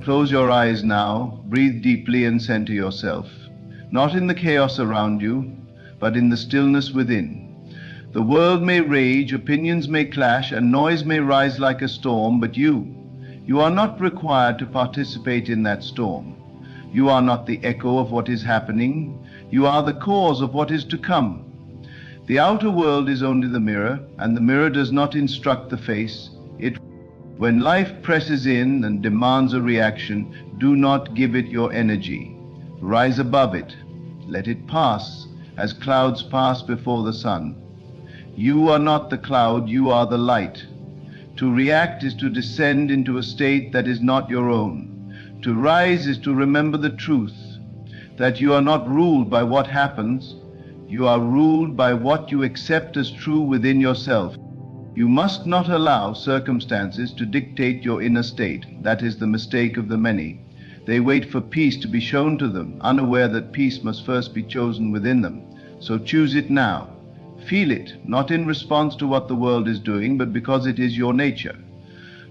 close your eyes now, breathe deeply and center yourself, not in the chaos around you, but in the stillness within. The world may rage, opinions may clash, and noise may rise like a storm, but you are not required to participate in that storm. You are not the echo of what is happening. You are the cause of what is to come. The outer world is only the mirror, and the mirror does not instruct the face. When life presses in and demands a reaction, do not give it your energy. Rise above it. Let it pass, as clouds pass before the sun. You are not the cloud, you are the light. To react is to descend into a state that is not your own. To rise is to remember the truth, that you are not ruled by what happens, you are ruled by what you accept as true within yourself. You must not allow circumstances to dictate your inner state. That is the mistake of the many. They wait for peace to be shown to them, unaware that peace must first be chosen within them. So choose it now. Feel it, not in response to what the world is doing, but because it is your nature.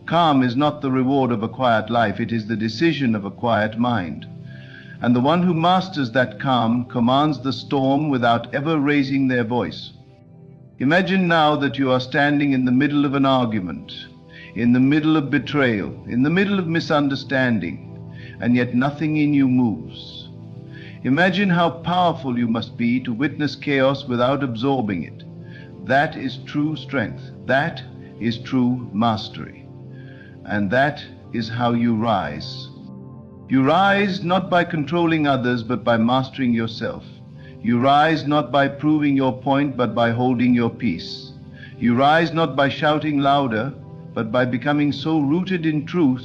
Calm is not the reward of a quiet life, it is the decision of a quiet mind. And the one who masters that calm commands the storm without ever raising their voice. Imagine now that you are standing in the middle of an argument, in the middle of betrayal, in the middle of misunderstanding, and yet nothing in you moves. Imagine how powerful you must be to witness chaos without absorbing it. That is true strength. That is true mastery. And that is how you rise. You rise not by controlling others, but by mastering yourself. You rise not by proving your point, but by holding your peace. You rise not by shouting louder, but by becoming so rooted in truth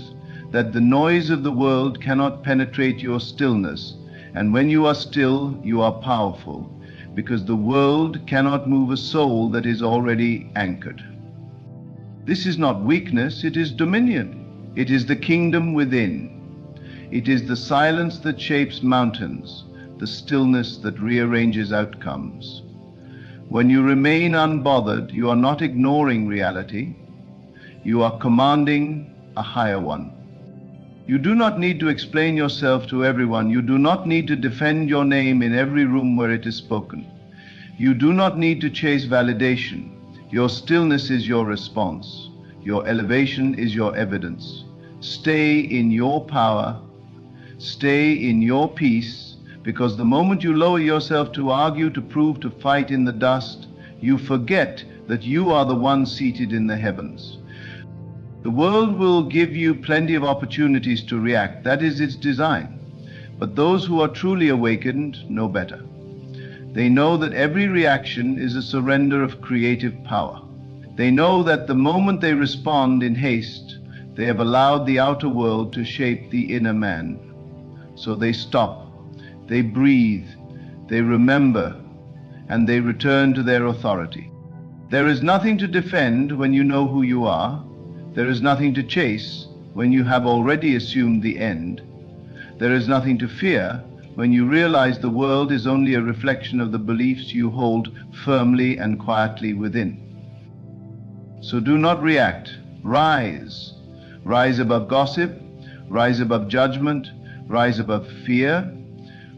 that the noise of the world cannot penetrate your stillness. And when you are still, you are powerful, because the world cannot move a soul that is already anchored. This is not weakness, it is dominion. It is the kingdom within. It is the silence that shapes mountains, the stillness that rearranges outcomes. When you remain unbothered, you are not ignoring reality. You are commanding a higher one. You do not need to explain yourself to everyone. You do not need to defend your name in every room where it is spoken. You do not need to chase validation. Your stillness is your response. Your elevation is your evidence. Stay in your power. Stay in your peace. Because the moment you lower yourself to argue, to prove, to fight in the dust, you forget that you are the one seated in the heavens. The world will give you plenty of opportunities to react. That is its design. But those who are truly awakened know better. They know that every reaction is a surrender of creative power. They know that the moment they respond in haste, they have allowed the outer world to shape the inner man. So they stop. They breathe, they remember, and they return to their authority. There is nothing to defend when you know who you are. There is nothing to chase when you have already assumed the end. There is nothing to fear when you realize the world is only a reflection of the beliefs you hold firmly and quietly within. So do not react. Rise. Rise above gossip, rise above judgment, rise above fear.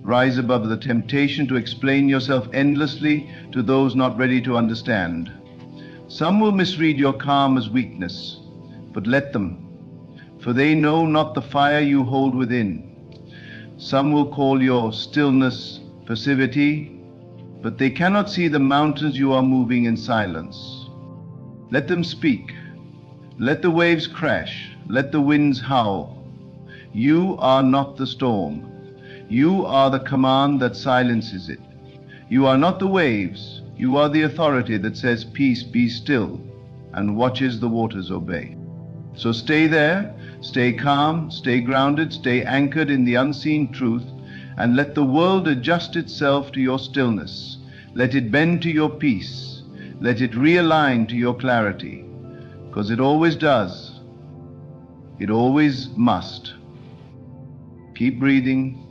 Rise above the temptation to explain yourself endlessly to those not ready to understand. Some will misread your calm as weakness, but let them, for they know not the fire you hold within. Some will call your stillness passivity, but they cannot see the mountains you are moving in silence. Let them speak. Let the waves crash. Let the winds howl. You are not the storm. You are the command that silences it. You are not the waves. You are the authority that says, peace, be still, and watches the waters obey. So stay there, stay calm, stay grounded, stay anchored in the unseen truth, and let the world adjust itself to your stillness. Let it bend to your peace. Let it realign to your clarity, because it always does. It always must. Keep breathing.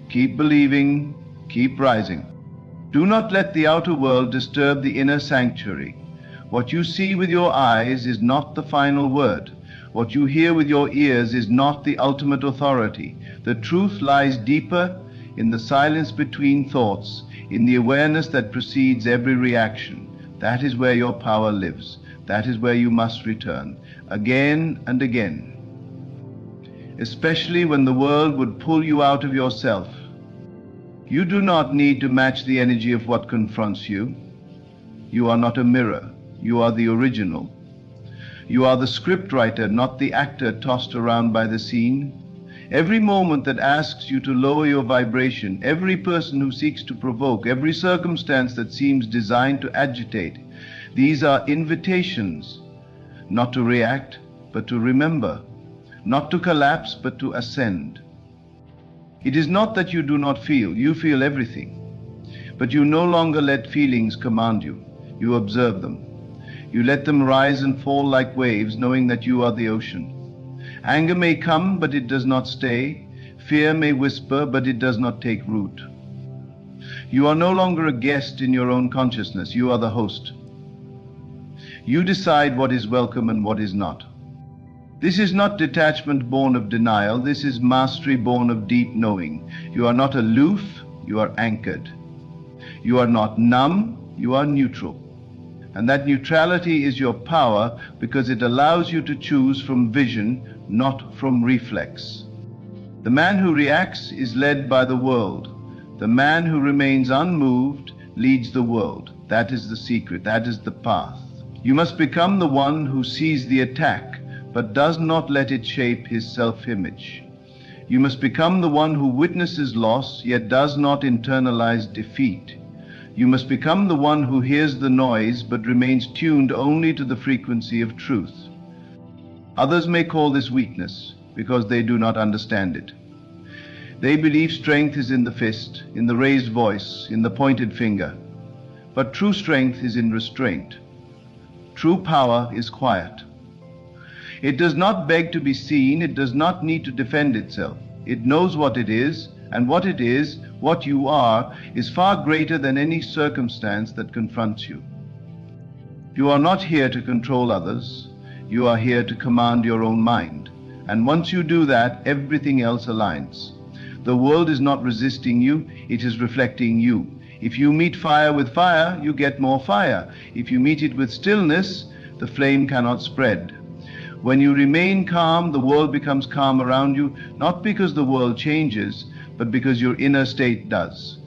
Keep believing, keep rising. Do not let the outer world disturb the inner sanctuary. What you see with your eyes is not the final word. What you hear with your ears is not the ultimate authority. The truth lies deeper in the silence between thoughts, in the awareness that precedes every reaction. That is where your power lives. That is where you must return, again and again. Especially when the world would pull you out of yourself. You do not need to match the energy of what confronts you. You are not a mirror. You are the original. You are the scriptwriter, not the actor tossed around by the scene. Every moment that asks you to lower your vibration, every person who seeks to provoke, every circumstance that seems designed to agitate, these are invitations, not to react, but to remember, not to collapse, but to ascend. It is not that you do not feel. You feel everything. But you no longer let feelings command you. You observe them. You let them rise and fall like waves, knowing that you are the ocean. Anger may come, but it does not stay. Fear may whisper, but it does not take root. You are no longer a guest in your own consciousness. You are the host. You decide what is welcome and what is not. This is not detachment born of denial. This is mastery born of deep knowing. You are not aloof. You are anchored. You are not numb. You are neutral. And that neutrality is your power because it allows you to choose from vision, not from reflex. The man who reacts is led by the world. The man who remains unmoved leads the world. That is the secret. That is the path. You must become the one who sees the attack, but does not let it shape his self-image. You must become the one who witnesses loss, yet does not internalize defeat. You must become the one who hears the noise, but remains tuned only to the frequency of truth. Others may call this weakness, because they do not understand it. They believe strength is in the fist, in the raised voice, in the pointed finger. But true strength is in restraint. True power is quiet. It does not beg to be seen. It does not need to defend itself. It knows what it is, and what it is, what you are, is far greater than any circumstance that confronts you. You are not here to control others. You are here to command your own mind. And once you do that, everything else aligns. The world is not resisting you, it is reflecting you. If you meet fire with fire, you get more fire. If you meet it with stillness, the flame cannot spread. When you remain calm, the world becomes calm around you, not because the world changes, but because your inner state does.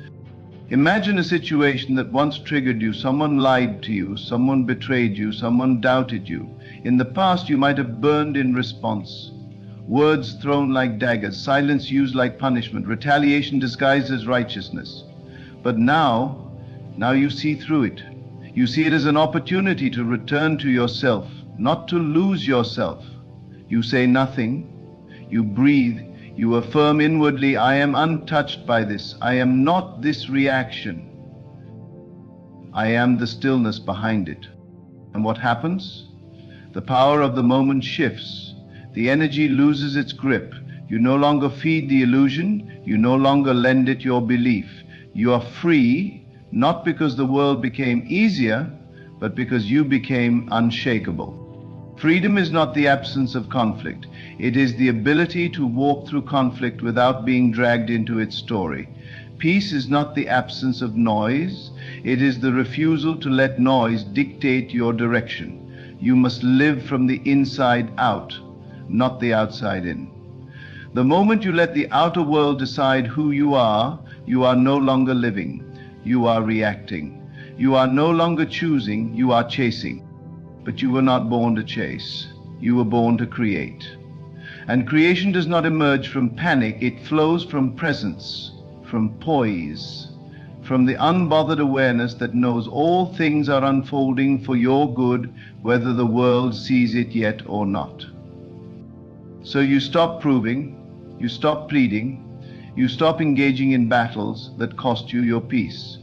Imagine a situation that once triggered you. Someone lied to you, someone betrayed you, someone doubted you. In the past, you might have burned in response. Words thrown like daggers, silence used like punishment, retaliation disguised as righteousness. But now you see through it. You see it as an opportunity to return to yourself, not to lose yourself. You say nothing, you breathe, you affirm inwardly, I am untouched by this. I am not this reaction. I am the stillness behind it. And what happens? The power of the moment shifts. The energy loses its grip. You no longer feed the illusion. You no longer lend it your belief. You are free, not because the world became easier, but because you became unshakable. Freedom is not the absence of conflict. It is the ability to walk through conflict without being dragged into its story. Peace is not the absence of noise. It is the refusal to let noise dictate your direction. You must live from the inside out, not the outside in. The moment you let the outer world decide who you are no longer living. You are reacting. You are no longer choosing, you are chasing. But you were not born to chase. You were born to create. And creation does not emerge from panic. It flows from presence, from poise, from the unbothered awareness that knows all things are unfolding for your good, whether the world sees it yet or not. So you stop proving, you stop pleading, you stop engaging in battles that cost you your peace.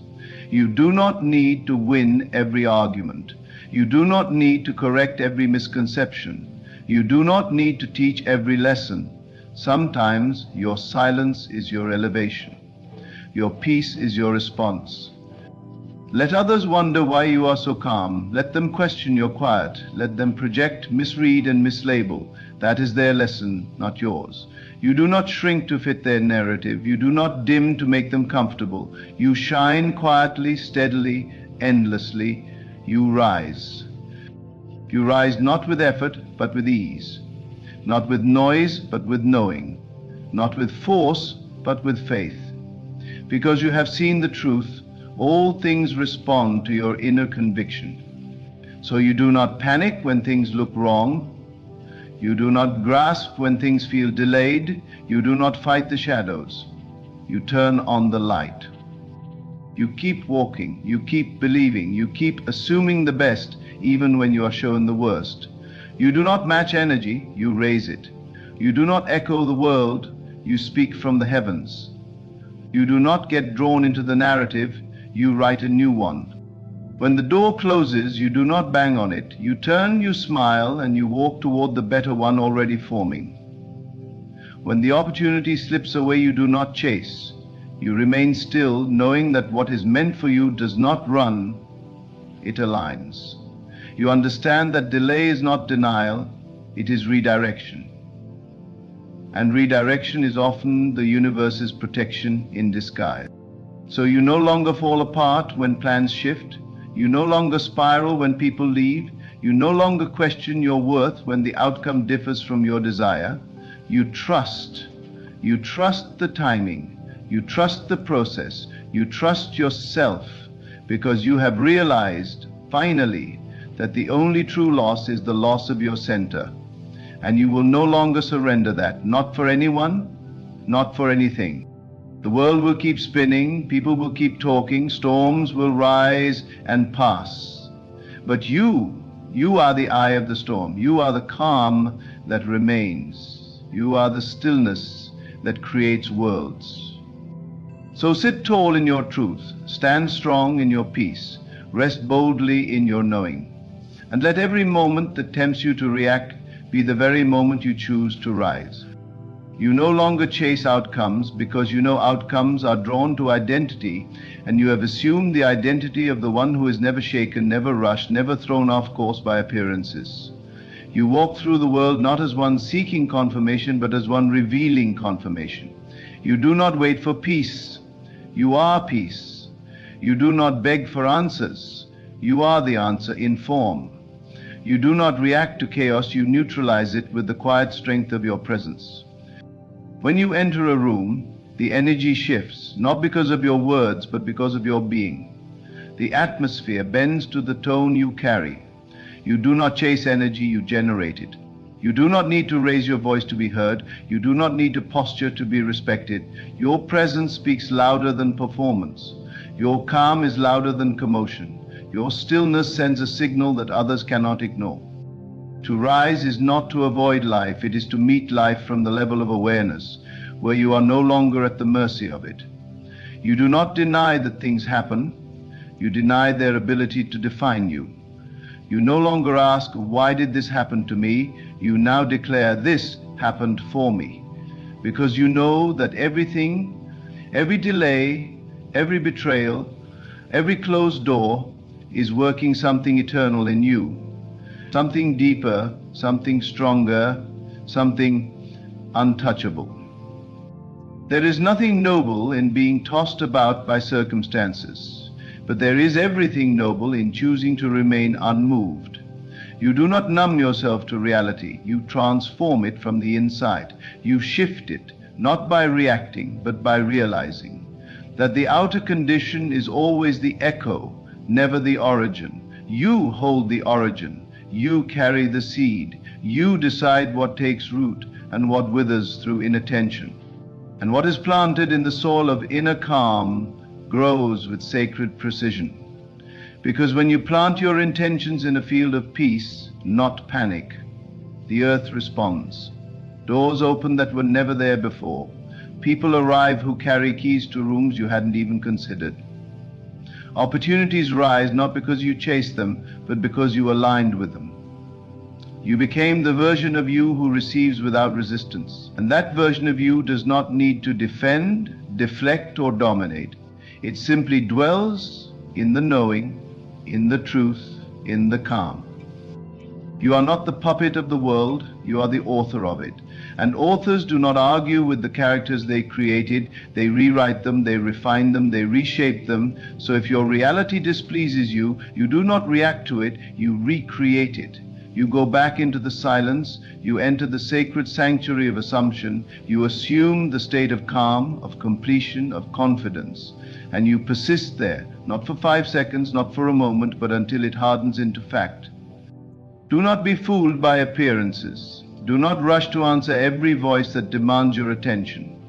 You do not need to win every argument. You do not need to correct every misconception. You do not need to teach every lesson. Sometimes your silence is your elevation. Your peace is your response. Let others wonder why you are so calm. Let them question your quiet. Let them project, misread, and mislabel. That is their lesson, not yours. You do not shrink to fit their narrative. You do not dim to make them comfortable. You shine quietly, steadily, endlessly. You rise. You rise not with effort, but with ease. Not with noise, but with knowing. Not with force, but with faith. Because you have seen the truth, all things respond to your inner conviction. So you do not panic when things look wrong. You do not grasp when things feel delayed. You do not fight the shadows. You turn on the light. You keep walking. You keep believing. You keep assuming the best even when you are shown the worst. You do not match energy. You raise it. You do not echo the world. You speak from the heavens. You do not get drawn into the narrative. You write a new one. When the door closes, you do not bang on it. You turn, you smile, and you walk toward the better one already forming. When the opportunity slips away, you do not chase. You remain still, knowing that what is meant for you does not run, it aligns. You understand that delay is not denial, it is redirection. And redirection is often the universe's protection in disguise. So you no longer fall apart when plans shift. You no longer spiral when people leave. You no longer question your worth when the outcome differs from your desire. You trust. You trust the timing. You trust the process. You trust yourself because you have realized, finally, that the only true loss is the loss of your center. And you will no longer surrender that, not for anyone, not for anything. The world will keep spinning, people will keep talking, storms will rise and pass. But you are the eye of the storm. You are the calm that remains. You are the stillness that creates worlds. So sit tall in your truth, stand strong in your peace, rest boldly in your knowing. And let every moment that tempts you to react be the very moment you choose to rise. You no longer chase outcomes because you know outcomes are drawn to identity, and you have assumed the identity of the one who is never shaken, never rushed, never thrown off course by appearances. You walk through the world not as one seeking confirmation, but as one revealing confirmation. You do not wait for peace. You are peace. You do not beg for answers. You are the answer in form. You do not react to chaos. You neutralize it with the quiet strength of your presence. When you enter a room, the energy shifts, not because of your words, but because of your being. The atmosphere bends to the tone you carry. You do not chase energy, you generate it. You do not need to raise your voice to be heard. You do not need to posture to be respected. Your presence speaks louder than performance. Your calm is louder than commotion. Your stillness sends a signal that others cannot ignore. To rise is not to avoid life, it is to meet life from the level of awareness, where you are no longer at the mercy of it. You do not deny that things happen, you deny their ability to define you. You no longer ask, why did this happen to me? You now declare, this happened for me. Because you know that everything, every delay, every betrayal, every closed door is working something eternal in you. Something deeper, something stronger, something untouchable. There is nothing noble in being tossed about by circumstances, but there is everything noble in choosing to remain unmoved. You do not numb yourself to reality, you transform it from the inside. You shift it, not by reacting, but by realizing that the outer condition is always the echo, never the origin. You hold the origin. You carry the seed. You decide what takes root and what withers through inattention. And what is planted in the soil of inner calm grows with sacred precision. Because when you plant your intentions in a field of peace, not panic, the earth responds. Doors open that were never there before. People arrive who carry keys to rooms you hadn't even considered. Opportunities rise not because you chased them, but because you aligned with them. You became the version of you who receives without resistance. And that version of you does not need to defend, deflect, or dominate. It simply dwells in the knowing, in the truth, in the calm. You are not the puppet of the world, you are the author of it. And authors do not argue with the characters they created, they rewrite them, they refine them, they reshape them. So if your reality displeases you, you do not react to it, you recreate it. You go back into the silence, you enter the sacred sanctuary of assumption, you assume the state of calm, of completion, of confidence. And you persist there, not for 5 seconds, not for a moment, but until it hardens into fact. Do not be fooled by appearances. Do not rush to answer every voice that demands your attention.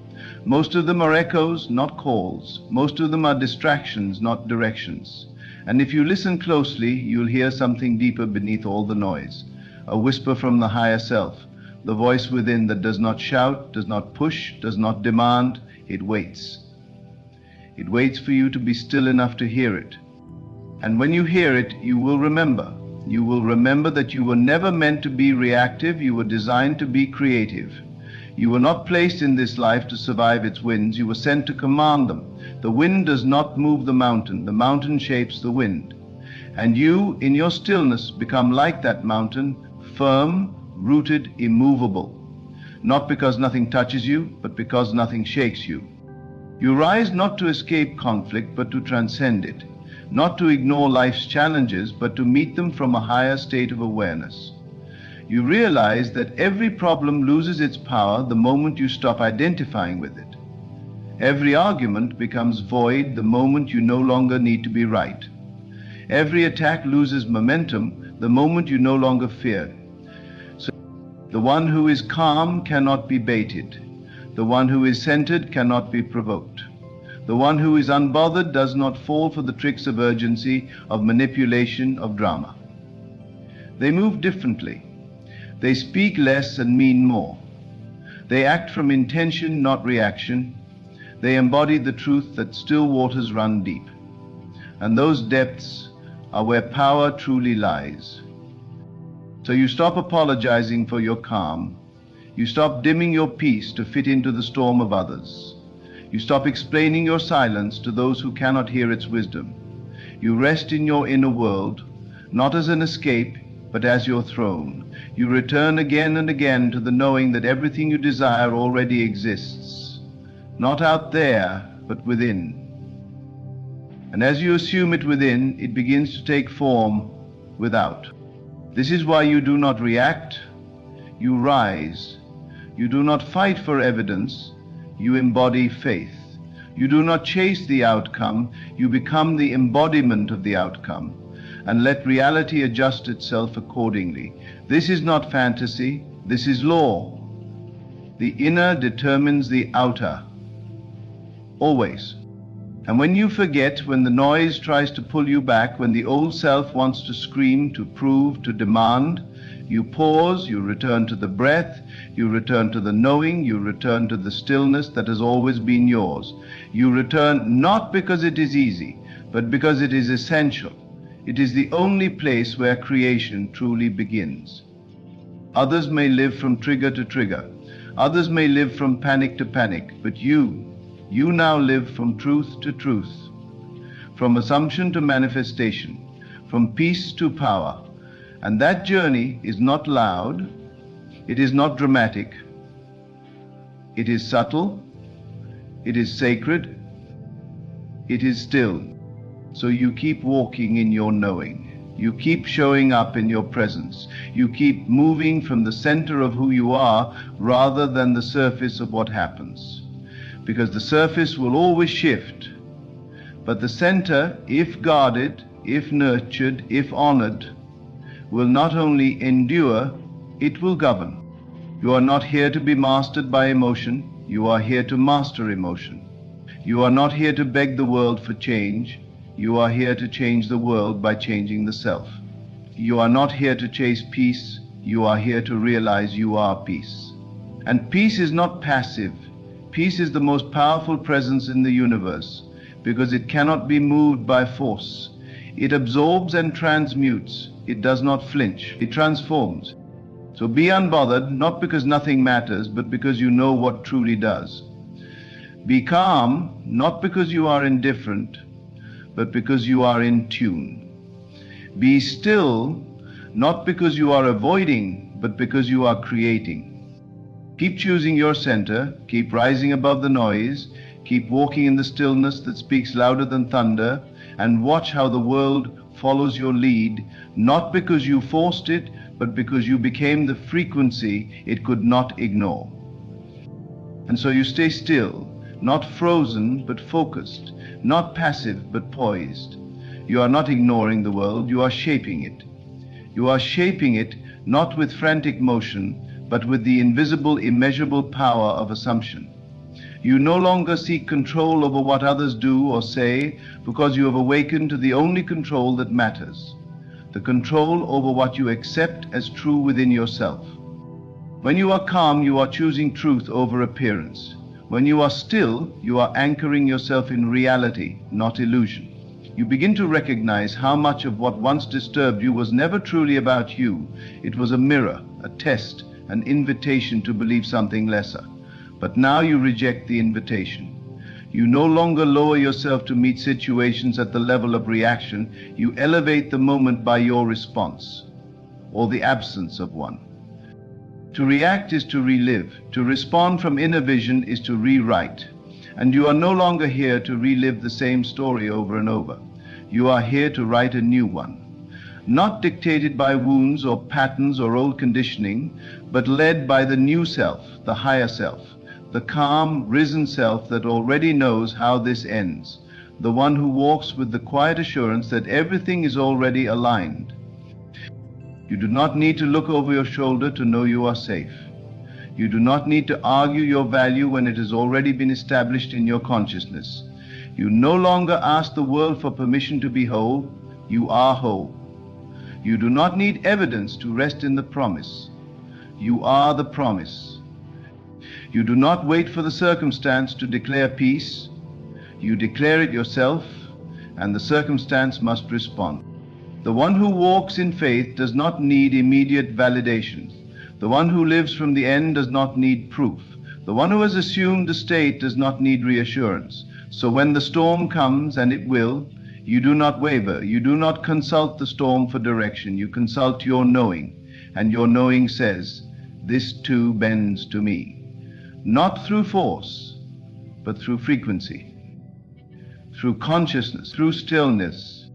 Most of them are echoes, not calls. Most of them are distractions, not directions. And if you listen closely, you'll hear something deeper beneath all the noise. A whisper from the higher self, the voice within that does not shout, does not push, does not demand. It waits. It waits for you to be still enough to hear it. And when you hear it, you will remember. You will remember that you were never meant to be reactive, you were designed to be creative. You were not placed in this life to survive its winds, you were sent to command them. The wind does not move the mountain shapes the wind. And you, in your stillness, become like that mountain, firm, rooted, immovable. Not because nothing touches you, but because nothing shakes you. You rise not to escape conflict, but to transcend it. Not to ignore life's challenges, but to meet them from a higher state of awareness. You realize that every problem loses its power the moment you stop identifying with it. Every argument becomes void the moment you no longer need to be right. Every attack loses momentum the moment you no longer fear. So the one who is calm cannot be baited. The one who is centered cannot be provoked. The one who is unbothered does not fall for the tricks of urgency, of manipulation, of drama. They move differently. They speak less and mean more. They act from intention, not reaction. They embody the truth that still waters run deep. And those depths are where power truly lies. So you stop apologizing for your calm. You stop dimming your peace to fit into the storm of others. You stop explaining your silence to those who cannot hear its wisdom. You rest in your inner world, not as an escape, but as your throne. You return again and again to the knowing that everything you desire already exists, not out there, but within. And as you assume it within, it begins to take form without. This is why you do not react, you rise. You do not fight for evidence, you embody faith. You do not chase the outcome, you become the embodiment of the outcome, and let reality adjust itself accordingly. This is not fantasy, this is law. The inner determines the outer, always. And when you forget, when the noise tries to pull you back, when the old self wants to scream, to prove, to demand, you pause, you return to the breath, you return to the knowing, you return to the stillness that has always been yours. You return not because it is easy, but because it is essential. It is the only place where creation truly begins. Others may live from trigger to trigger. Others may live from panic to panic, but you now live from truth to truth, from assumption to manifestation, from peace to power. And that journey is not loud, it is not dramatic, it is subtle, it is sacred, it is still. So you keep walking in your knowing. You keep showing up in your presence. You keep moving from the center of who you are rather than the surface of what happens. Because the surface will always shift. But the center, if guarded, if nurtured, if honored, will not only endure, it will govern. You are not here to be mastered by emotion. You are here to master emotion. You are not here to beg the world for change. You are here to change the world by changing the self. You are not here to chase peace. You are here to realize you are peace. And peace is not passive. Peace is the most powerful presence in the universe because it cannot be moved by force. It absorbs and transmutes. It does not flinch. It transforms. So be unbothered, not because nothing matters, but because you know what truly does. Be calm, not because you are indifferent, but because you are in tune. Be still, not because you are avoiding, but because you are creating. Keep choosing your center, keep rising above the noise, keep walking in the stillness that speaks louder than thunder, and watch how the world follows your lead, not because you forced it, but because you became the frequency it could not ignore. And so you stay still, not frozen, but focused, not passive, but poised. You are not ignoring the world, you are shaping it. You are shaping it not with frantic motion, but with the invisible, immeasurable power of assumption. You no longer seek control over what others do or say, because you have awakened to the only control that matters, the control over what you accept as true within yourself. When you are calm, you are choosing truth over appearance. When you are still, you are anchoring yourself in reality, not illusion. You begin to recognize how much of what once disturbed you was never truly about you. It was a mirror, a test, an invitation to believe something lesser. But now you reject the invitation. You no longer lower yourself to meet situations at the level of reaction. You elevate the moment by your response, or the absence of one. To react is to relive. To respond from inner vision is to rewrite. And you are no longer here to relive the same story over and over. You are here to write a new one. Not dictated by wounds or patterns or old conditioning, but led by the new self, the higher self, the calm, risen self that already knows how this ends, the one who walks with the quiet assurance that everything is already aligned. You do not need to look over your shoulder to know you are safe. You do not need to argue your value when it has already been established in your consciousness. You no longer ask the world for permission to be whole. You are whole. You do not need evidence to rest in the promise. You are the promise. You do not wait for the circumstance to declare peace. You declare it yourself, and the circumstance must respond. The one who walks in faith does not need immediate validation. The one who lives from the end does not need proof. The one who has assumed the state does not need reassurance. So when the storm comes, and it will, you do not waver. You do not consult the storm for direction. You consult your knowing, and your knowing says, "This too bends to me." Not through force, but through frequency, through consciousness, through stillness.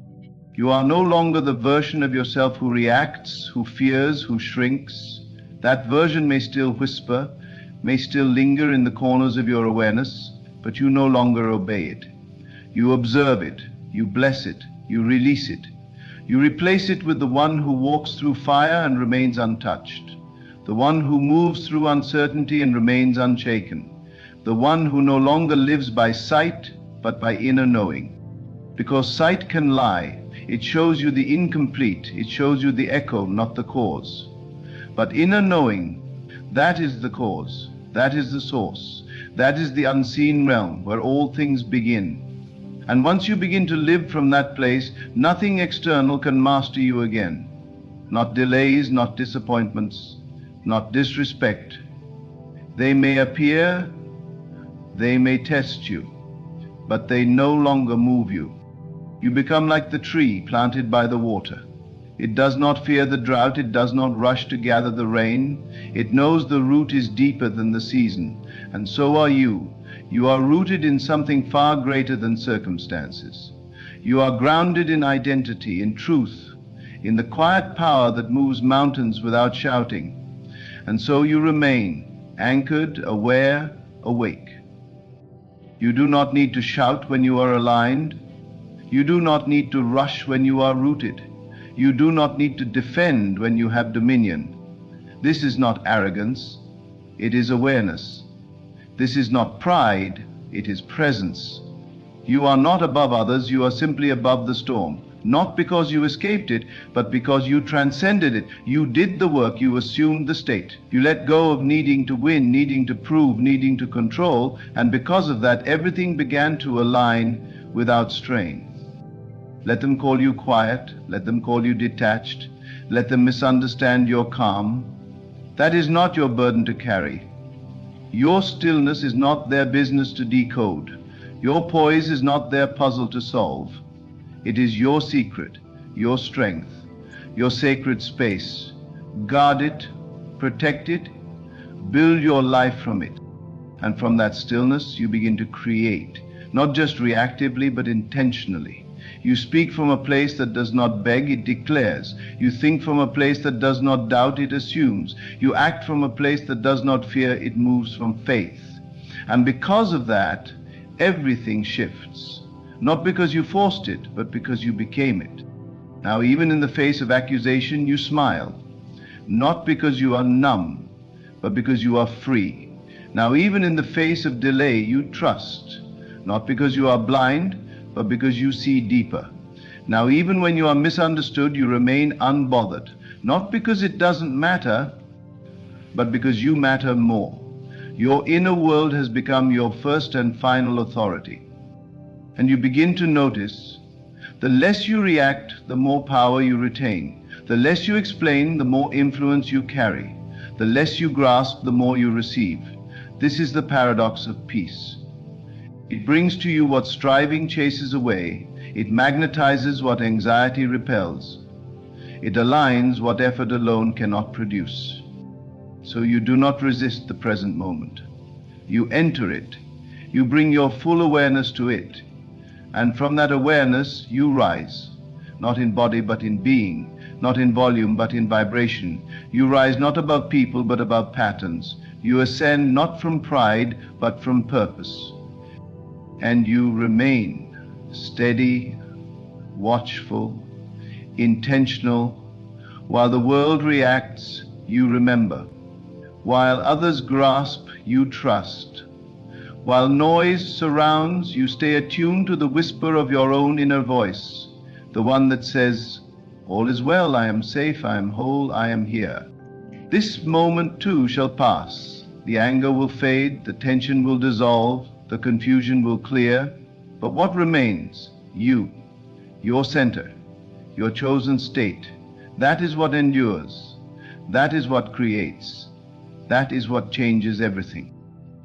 You are no longer the version of yourself who reacts, who fears, who shrinks. That version may still whisper, may still linger in the corners of your awareness, but you no longer obey it. You observe it, you bless it, you release it. You replace it with the one who walks through fire and remains untouched, the one who moves through uncertainty and remains unshaken, the one who no longer lives by sight, but by inner knowing. Because sight can lie. It shows you the incomplete. It shows you the echo, not the cause. But inner knowing, that is the cause. That is the source. That is the unseen realm where all things begin. And once you begin to live from that place, nothing external can master you again. Not delays, not disappointments, not disrespect. They may appear, they may test you, but they no longer move you. You become like the tree planted by the water. It does not fear the drought. It does not rush to gather the rain. It knows the root is deeper than the season. And so are you. You are rooted in something far greater than circumstances. You are grounded in identity, in truth, in the quiet power that moves mountains without shouting. And so you remain anchored, aware, awake. You do not need to shout when you are aligned. You do not need to rush when you are rooted. You do not need to defend when you have dominion. This is not arrogance, it is awareness. This is not pride, it is presence. You are not above others, you are simply above the storm. Not because you escaped it, but because you transcended it. You did the work, you assumed the state. You let go of needing to win, needing to prove, needing to control, and because of that, everything began to align without strain. Let them call you quiet, let them call you detached, let them misunderstand your calm. That is not your burden to carry. Your stillness is not their business to decode. Your poise is not their puzzle to solve. It is your secret, your strength, your sacred space. Guard it, protect it, build your life from it. And from that stillness, you begin to create, not just reactively, but intentionally. You speak from a place that does not beg, it declares. You think from a place that does not doubt, it assumes. You act from a place that does not fear, it moves from faith. And because of that, everything shifts. Not because you forced it, but because you became it. Now, even in the face of accusation, you smile. Not because you are numb, but because you are free. Now, even in the face of delay, you trust. Not because you are blind, but because you see deeper. Now, even when you are misunderstood, you remain unbothered. Not because it doesn't matter, but because you matter more. Your inner world has become your first and final authority. And you begin to notice, the less you react, the more power you retain. The less you explain, the more influence you carry. The less you grasp, the more you receive. This is the paradox of peace. It brings to you what striving chases away. It magnetizes what anxiety repels. It aligns what effort alone cannot produce. So you do not resist the present moment. You enter it. You bring your full awareness to it. And from that awareness, you rise, not in body but in being, not in volume but in vibration. You rise not above people but above patterns. You ascend not from pride but from purpose. And you remain steady, watchful, intentional. While the world reacts, you remember. While others grasp, you trust. While noise surrounds, you stay attuned to the whisper of your own inner voice, the one that says, all is well, I am safe, I am whole, I am here. This moment too shall pass. The anger will fade, the tension will dissolve, the confusion will clear. But what remains? You, your center, your chosen state. That is what endures. That is what creates. That is what changes everything.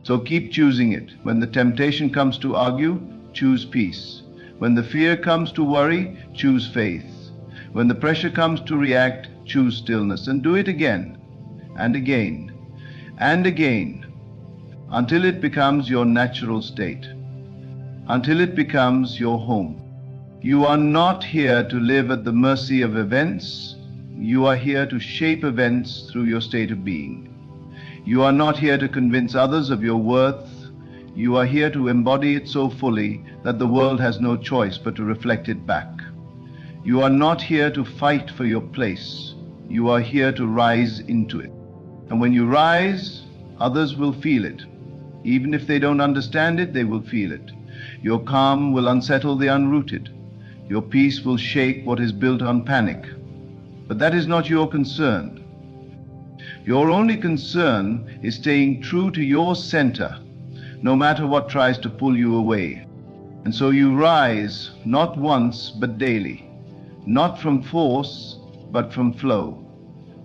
So keep choosing it. When the temptation comes to argue, choose peace. When the fear comes to worry, choose faith. When the pressure comes to react, choose stillness. And do it again, and again, and again, until it becomes your natural state, until it becomes your home. You are not here to live at the mercy of events. You are here to shape events through your state of being. You are not here to convince others of your worth. You are here to embody it so fully that the world has no choice but to reflect it back. You are not here to fight for your place. You are here to rise into it. And when you rise, others will feel it. Even if they don't understand it, they will feel it. Your calm will unsettle the unrooted. Your peace will shake what is built on panic. But that is not your concern. Your only concern is staying true to your center, no matter what tries to pull you away. And so you rise, not once, but daily. Not from force, but from flow.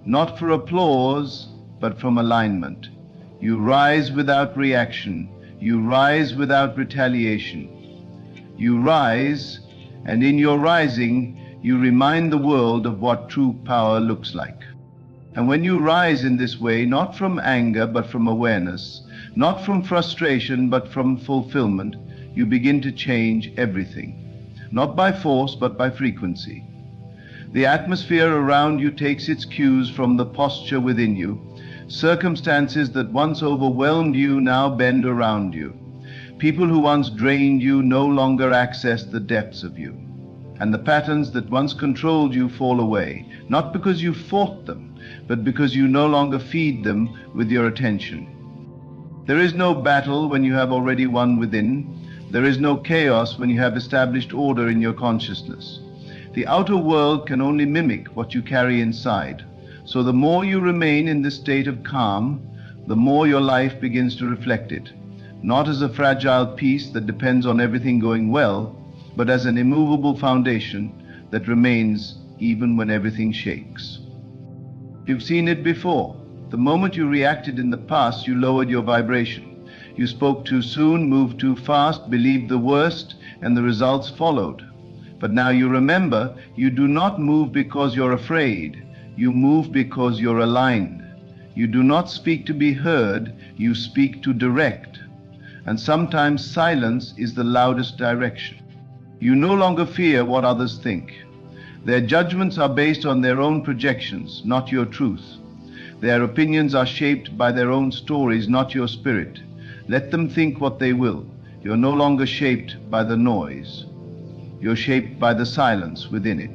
Not for applause, but from alignment. You rise without reaction. You rise without retaliation. You rise, and in your rising, you remind the world of what true power looks like. And when you rise in this way, not from anger, but from awareness, not from frustration, but from fulfillment, you begin to change everything. Not by force, but by frequency. The atmosphere around you takes its cues from the posture within you. Circumstances that once overwhelmed you now bend around you. People who once drained you no longer access the depths of you. And the patterns that once controlled you fall away, not because you fought them, but because you no longer feed them with your attention. There is no battle when you have already won within. There is no chaos when you have established order in your consciousness. The outer world can only mimic what you carry inside. So the more you remain in this state of calm, the more your life begins to reflect it. Not as a fragile piece that depends on everything going well, but as an immovable foundation that remains even when everything shakes. You've seen it before. The moment you reacted in the past, you lowered your vibration. You spoke too soon, moved too fast, believed the worst, and the results followed. But now you remember, you do not move because you're afraid. You move because you're aligned. You do not speak to be heard, you speak to direct. And sometimes silence is the loudest direction. You no longer fear what others think. Their judgments are based on their own projections, not your truth. Their opinions are shaped by their own stories, not your spirit. Let them think what they will. You're no longer shaped by the noise. You're shaped by the silence within it.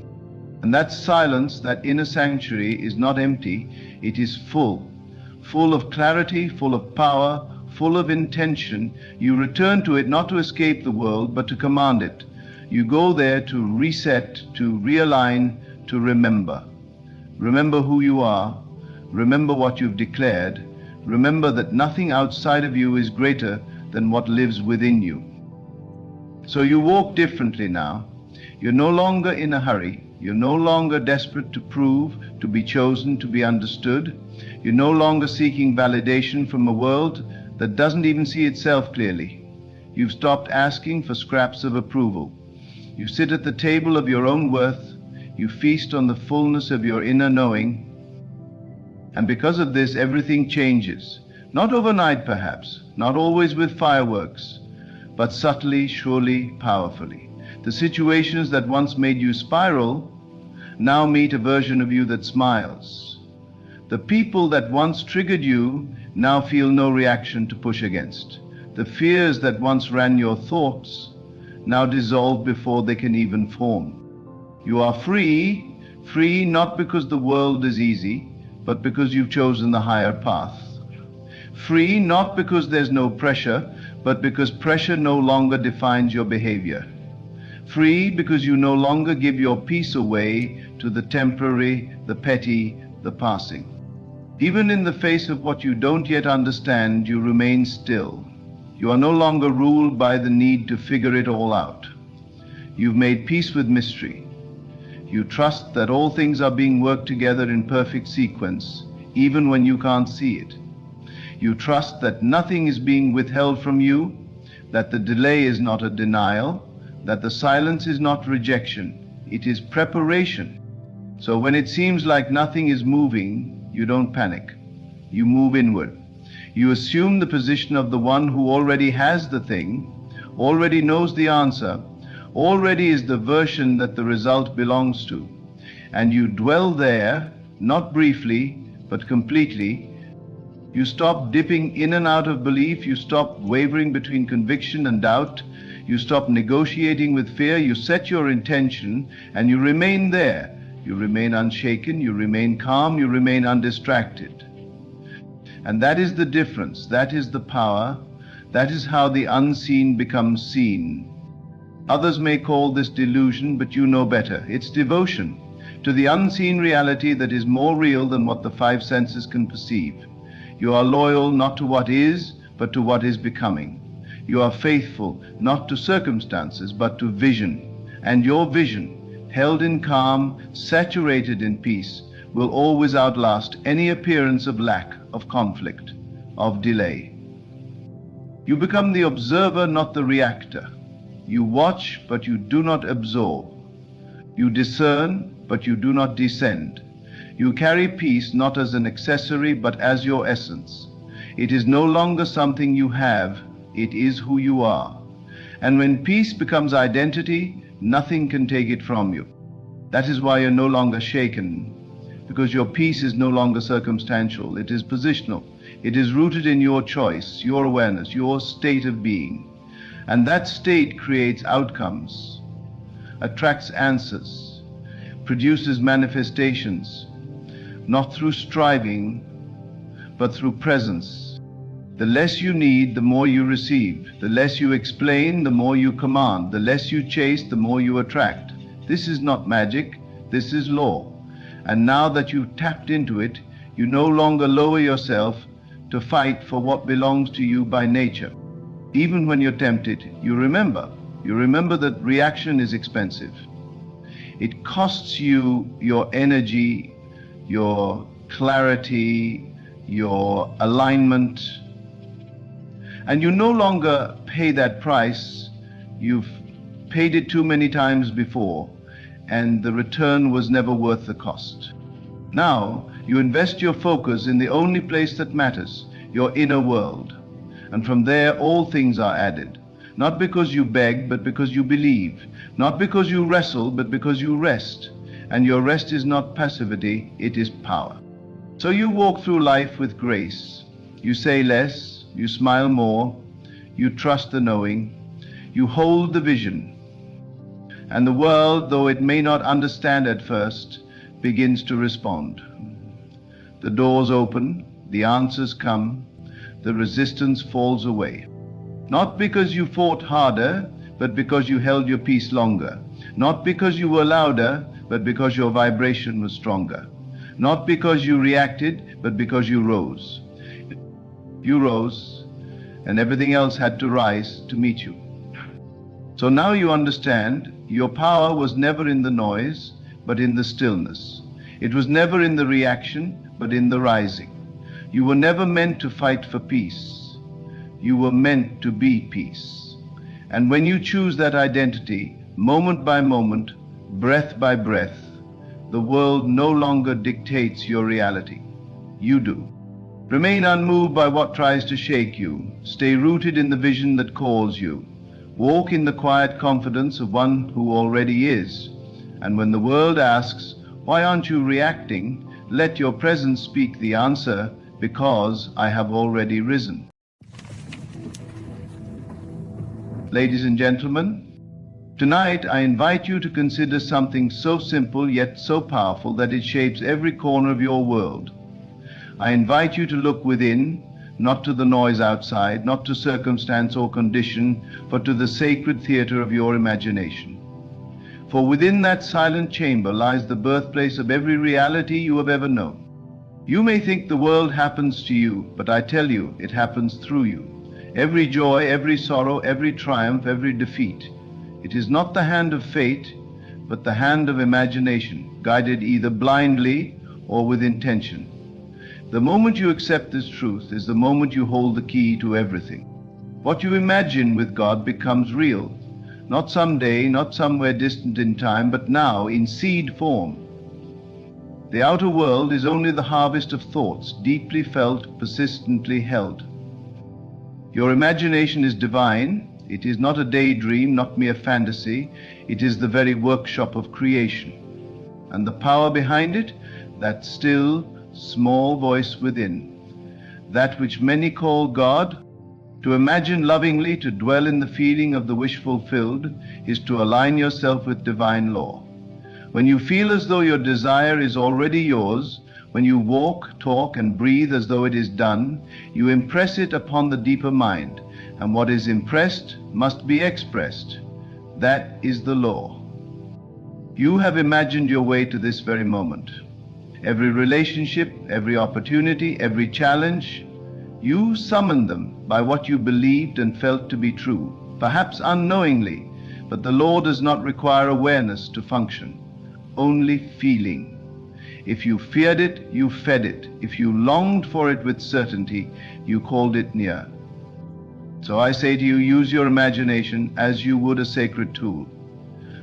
And that silence, that inner sanctuary, is not empty, it is full. Full of clarity, full of power, full of intention. You return to it not to escape the world, but to command it. You go there to reset, to realign, to remember. Remember who you are. Remember what you've declared. Remember that nothing outside of you is greater than what lives within you. So you walk differently now. You're no longer in a hurry. You're no longer desperate to prove, to be chosen, to be understood. You're no longer seeking validation from a world that doesn't even see itself clearly. You've stopped asking for scraps of approval. You sit at the table of your own worth. You feast on the fullness of your inner knowing. And because of this, everything changes. Not overnight, perhaps, not always with fireworks, but subtly, surely, powerfully. The situations that once made you spiral now meet a version of you that smiles. The people that once triggered you now feel no reaction to push against. The fears that once ran your thoughts now dissolve before they can even form. You are free, free not because the world is easy, but because you've chosen the higher path. Free not because there's no pressure, but because pressure no longer defines your behavior. Free because you no longer give your peace away to the temporary, the petty, the passing. Even in the face of what you don't yet understand, you remain still. You are no longer ruled by the need to figure it all out. You've made peace with mystery. You trust that all things are being worked together in perfect sequence, even when you can't see it. You trust that nothing is being withheld from you, that the delay is not a denial, that the silence is not rejection, it is preparation. So when it seems like nothing is moving, you don't panic. You move inward. You assume the position of the one who already has the thing, already knows the answer, already is the version that the result belongs to. And you dwell there, not briefly, but completely. You stop dipping in and out of belief. You stop wavering between conviction and doubt. You stop negotiating with fear. You set your intention and you remain there. You remain unshaken. You remain calm. You remain undistracted. And that is the difference. That is the power. That is how the unseen becomes seen. Others may call this delusion, but you know better. It's devotion to the unseen reality that is more real than what the five senses can perceive. You are loyal not to what is, but to what is becoming. You are faithful not to circumstances, but to vision. And your vision, held in calm, saturated in peace, will always outlast any appearance of lack, of conflict, of delay. You become the observer, not the reactor. You watch, but you do not absorb. You discern, but you do not descend. You carry peace not as an accessory, but as your essence. It is no longer something you have, it is who you are. And when peace becomes identity, nothing can take it from you. That is why you're no longer shaken, because your peace is no longer circumstantial, it is positional. It is rooted in your choice, your awareness, your state of being. And that state creates outcomes, attracts answers, produces manifestations, not through striving, but through presence. The less you need, the more you receive. The less you explain, the more you command. The less you chase, the more you attract. This is not magic, this is law. And now that you've tapped into it, you no longer lower yourself to fight for what belongs to you by nature. Even when you're tempted, you remember that reaction is expensive. It costs you your energy, your clarity, your alignment, and you no longer pay that price. You've paid it too many times before, and the return was never worth the cost. Now, you invest your focus in the only place that matters, your inner world. And from there, all things are added. Not because you beg, but because you believe. Not because you wrestle, but because you rest. And your rest is not passivity, it is power. So you walk through life with grace. You say less, you smile more, you trust the knowing, you hold the vision. And the world, though it may not understand at first, begins to respond. The doors open, the answers come, the resistance falls away. Not because you fought harder, but because you held your peace longer. Not because you were louder, but because your vibration was stronger. Not because you reacted, but because you rose. You rose, and everything else had to rise to meet you. So now you understand your power was never in the noise, but in the stillness. It was never in the reaction, but in the rising. You were never meant to fight for peace. You were meant to be peace. And when you choose that identity, moment by moment, breath by breath, the world no longer dictates your reality. You do. Remain unmoved by what tries to shake you. Stay rooted in the vision that calls you. Walk in the quiet confidence of one who already is. And when the world asks, "Why aren't you reacting?" let your presence speak the answer, "Because I have already risen." Ladies and gentlemen, tonight I invite you to consider something so simple yet so powerful that it shapes every corner of your world. I invite you to look within, not to the noise outside, not to circumstance or condition, but to the sacred theater of your imagination. For within that silent chamber lies the birthplace of every reality you have ever known. You may think the world happens to you, but I tell you, it happens through you. Every joy, every sorrow, every triumph, every defeat. It is not the hand of fate, but the hand of imagination, guided either blindly or with intention. The moment you accept this truth is the moment you hold the key to everything. What you imagine with God becomes real, not someday, not somewhere distant in time, but now in seed form. The outer world is only the harvest of thoughts, deeply felt, persistently held. Your imagination is divine. It is not a daydream, not mere fantasy. It is the very workshop of creation. And the power behind it, that still, small voice within, that which many call God. To imagine lovingly, to dwell in the feeling of the wish fulfilled, is to align yourself with divine law. When you feel as though your desire is already yours, when you walk, talk, and breathe as though it is done, you impress it upon the deeper mind, and what is impressed must be expressed. That is the law. You have imagined your way to this very moment. Every relationship, every opportunity, every challenge, you summoned them by what you believed and felt to be true, perhaps unknowingly, but the law does not require awareness to function, only feeling. If you feared it, you fed it. If you longed for it with certainty, you called it near. So I say to you, use your imagination as you would a sacred tool.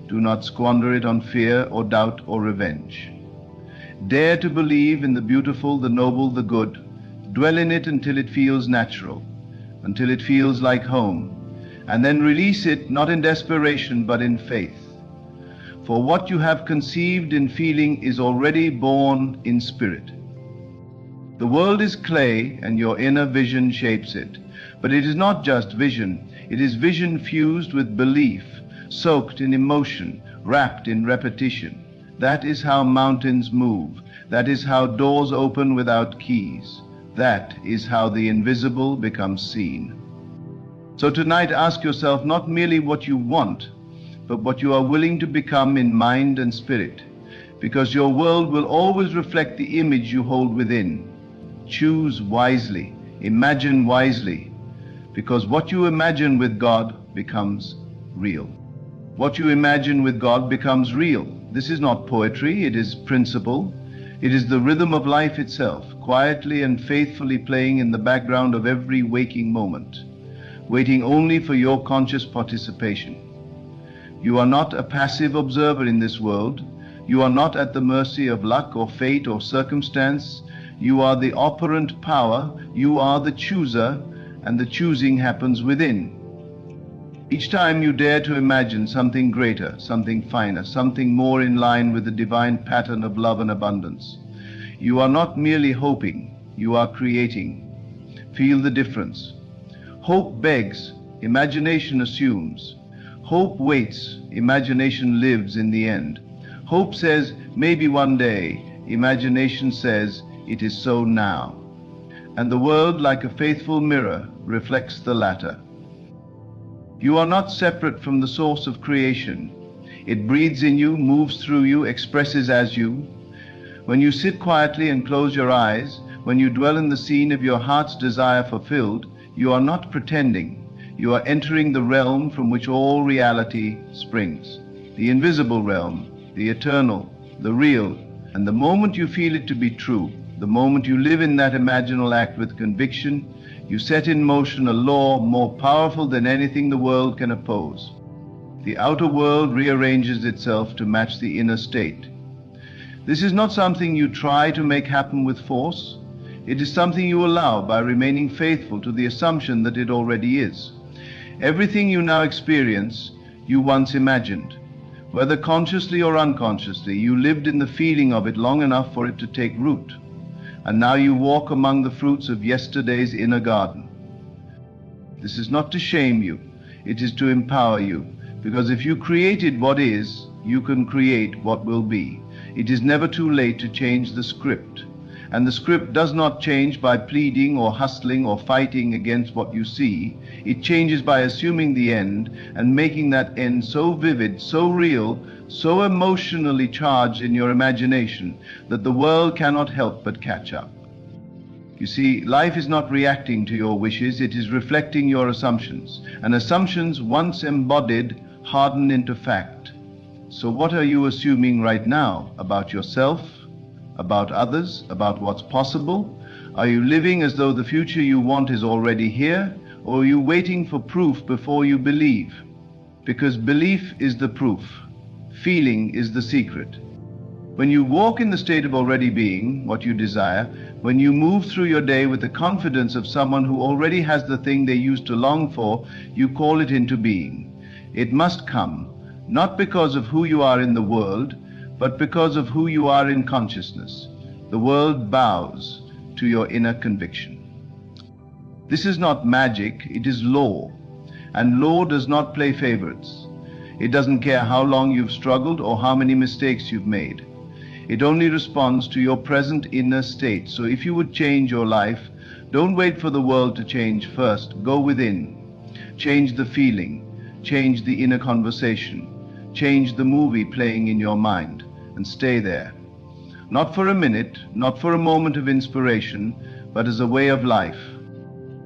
Do not squander it on fear or doubt or revenge. Dare to believe in the beautiful, the noble, the good. Dwell in it until it feels natural, until it feels like home, and then release it not in desperation but in faith. For what you have conceived in feeling is already born in spirit. The world is clay, and your inner vision shapes it. But it is not just vision, it is vision fused with belief, soaked in emotion, wrapped in repetition. That is how mountains move. That is how doors open without keys. That is how the invisible becomes seen. So tonight ask yourself not merely what you want, but what you are willing to become in mind and spirit, because your world will always reflect the image you hold within. Choose wisely, imagine wisely, because what you imagine with God becomes real. What you imagine with God becomes real. This is not poetry, it is principle. It is the rhythm of life itself, quietly and faithfully playing in the background of every waking moment, waiting only for your conscious participation. You are not a passive observer in this world. You are not at the mercy of luck or fate or circumstance. You are the operant power. You are the chooser, and the choosing happens within. Each time you dare to imagine something greater, something finer, something more in line with the divine pattern of love and abundance, you are not merely hoping, you are creating. Feel the difference. Hope begs, imagination assumes. Hope waits, imagination lives in the end. Hope says, maybe one day. Imagination says, it is so now. And the world, like a faithful mirror, reflects the latter. You are not separate from the source of creation. It breathes in you, moves through you, expresses as you. When you sit quietly and close your eyes, when you dwell in the scene of your heart's desire fulfilled, you are not pretending. You are entering the realm from which all reality springs. The invisible realm, the eternal, the real. And the moment you feel it to be true, the moment you live in that imaginal act with conviction, you set in motion a law more powerful than anything the world can oppose. The outer world rearranges itself to match the inner state. This is not something you try to make happen with force. It is something you allow by remaining faithful to the assumption that it already is. Everything you now experience, you once imagined. Whether consciously or unconsciously, you lived in the feeling of it long enough for it to take root. And now you walk among the fruits of yesterday's inner garden. This is not to shame you, it is to empower you, because if you created what is, you can create what will be. It is never too late to change the script. And the script does not change by pleading or hustling or fighting against what you see. It changes by assuming the end and making that end so vivid, so real, so emotionally charged in your imagination that the world cannot help but catch up. You see, life is not reacting to your wishes, it is reflecting your assumptions. And assumptions, once embodied, harden into fact. So what are you assuming right now about yourself, about others, about what's possible? Are you living as though the future you want is already here, or are you waiting for proof before you believe? Because belief is the proof. Feeling is the secret. When you walk in the state of already being, what you desire, when you move through your day with the confidence of someone who already has the thing they used to long for, you call it into being. It must come, not because of who you are in the world, but because of who you are in consciousness. The world bows to your inner conviction. This is not magic, it is law. And law does not play favorites. It doesn't care how long you've struggled or how many mistakes you've made. It only responds to your present inner state. So if you would change your life, don't wait for the world to change first. Go within. Change the feeling. Change the inner conversation. Change the movie playing in your mind, and stay there. Not for a minute, not for a moment of inspiration, but as a way of life.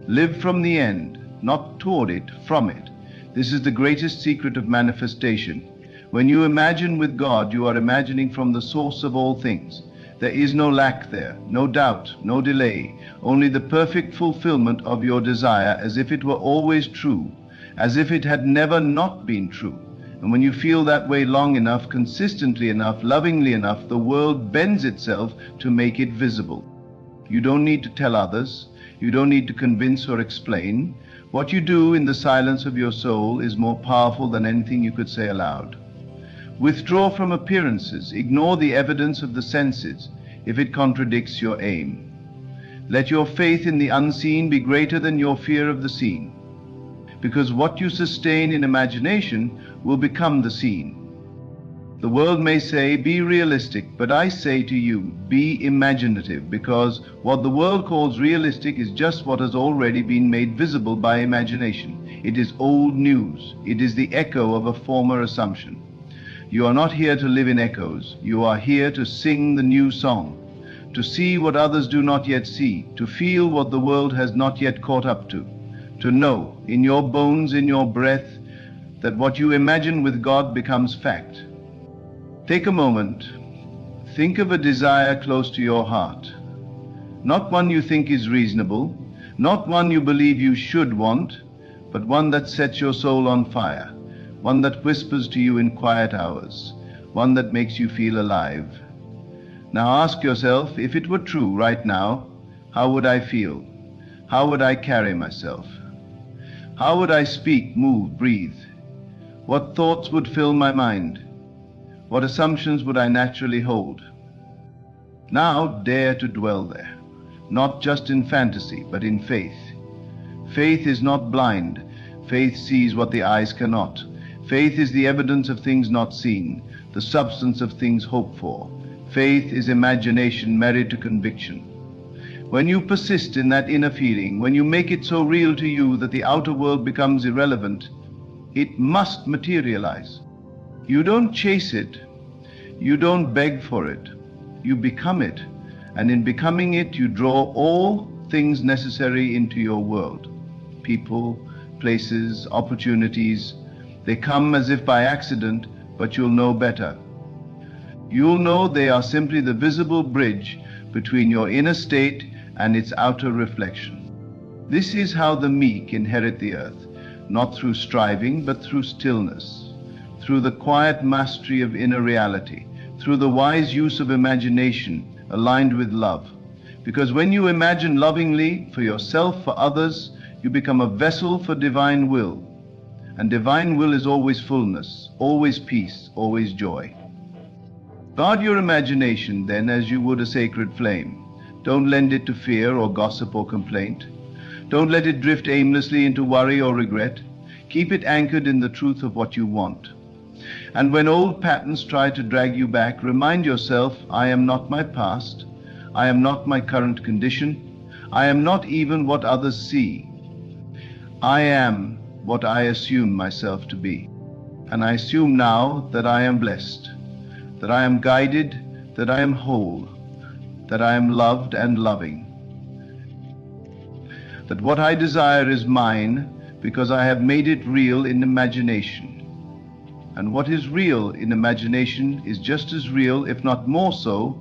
Live from the end, not toward it, from it. This is the greatest secret of manifestation. When you imagine with God, you are imagining from the source of all things. There is no lack there, no doubt, no delay, only the perfect fulfillment of your desire as if it were always true, as if it had never not been true. And when you feel that way long enough, consistently enough, lovingly enough, the world bends itself to make it visible. You don't need to tell others. You don't need to convince or explain. What you do in the silence of your soul is more powerful than anything you could say aloud. Withdraw from appearances. Ignore the evidence of the senses if it contradicts your aim. Let your faith in the unseen be greater than your fear of the seen, because what you sustain in imagination will become the seen. The world may say, be realistic, but I say to you, be imaginative, because what the world calls realistic is just what has already been made visible by imagination. It is old news. It is the echo of a former assumption. You are not here to live in echoes. You are here to sing the new song, to see what others do not yet see, to feel what the world has not yet caught up to know in your bones, in your breath, that what you imagine with God becomes fact. Take a moment. Think of a desire close to your heart. Not one you think is reasonable, not one you believe you should want, but one that sets your soul on fire. one that whispers to you in quiet hours, one that makes you feel alive. Now ask yourself, if it were true right now, how would I feel? How would I carry myself? How would I speak, move, breathe? What thoughts would fill my mind? What assumptions would I naturally hold? Now dare to dwell there, not just in fantasy, but in faith. Faith is not blind. Faith sees what the eyes cannot. Faith is the evidence of things not seen, the substance of things hoped for. Faith is imagination married to conviction. When you persist in that inner feeling, when you make it so real to you that the outer world becomes irrelevant, it must materialize. You don't chase it. You don't beg for it. You become it. And in becoming it, you draw all things necessary into your world. People, places, opportunities. They come as if by accident, but you'll know better. You'll know they are simply the visible bridge between your inner state and its outer reflection. This is how the meek inherit the earth, not through striving, but through stillness, through the quiet mastery of inner reality, through the wise use of imagination aligned with love. Because when you imagine lovingly for yourself, for others, you become a vessel for divine will. And divine will is always fullness, always peace, always joy. Guard your imagination then as you would a sacred flame. Don't lend it to fear or gossip or complaint. Don't let it drift aimlessly into worry or regret. Keep it anchored in the truth of what you want. And when old patterns try to drag you back, remind yourself, I am not my past. I am not my current condition. I am not even what others see. I am what I assume myself to be. And I assume now that I am blessed, that I am guided, that I am whole, that I am loved and loving. That what I desire is mine because I have made it real in imagination. And what is real in imagination is just as real, if not more so,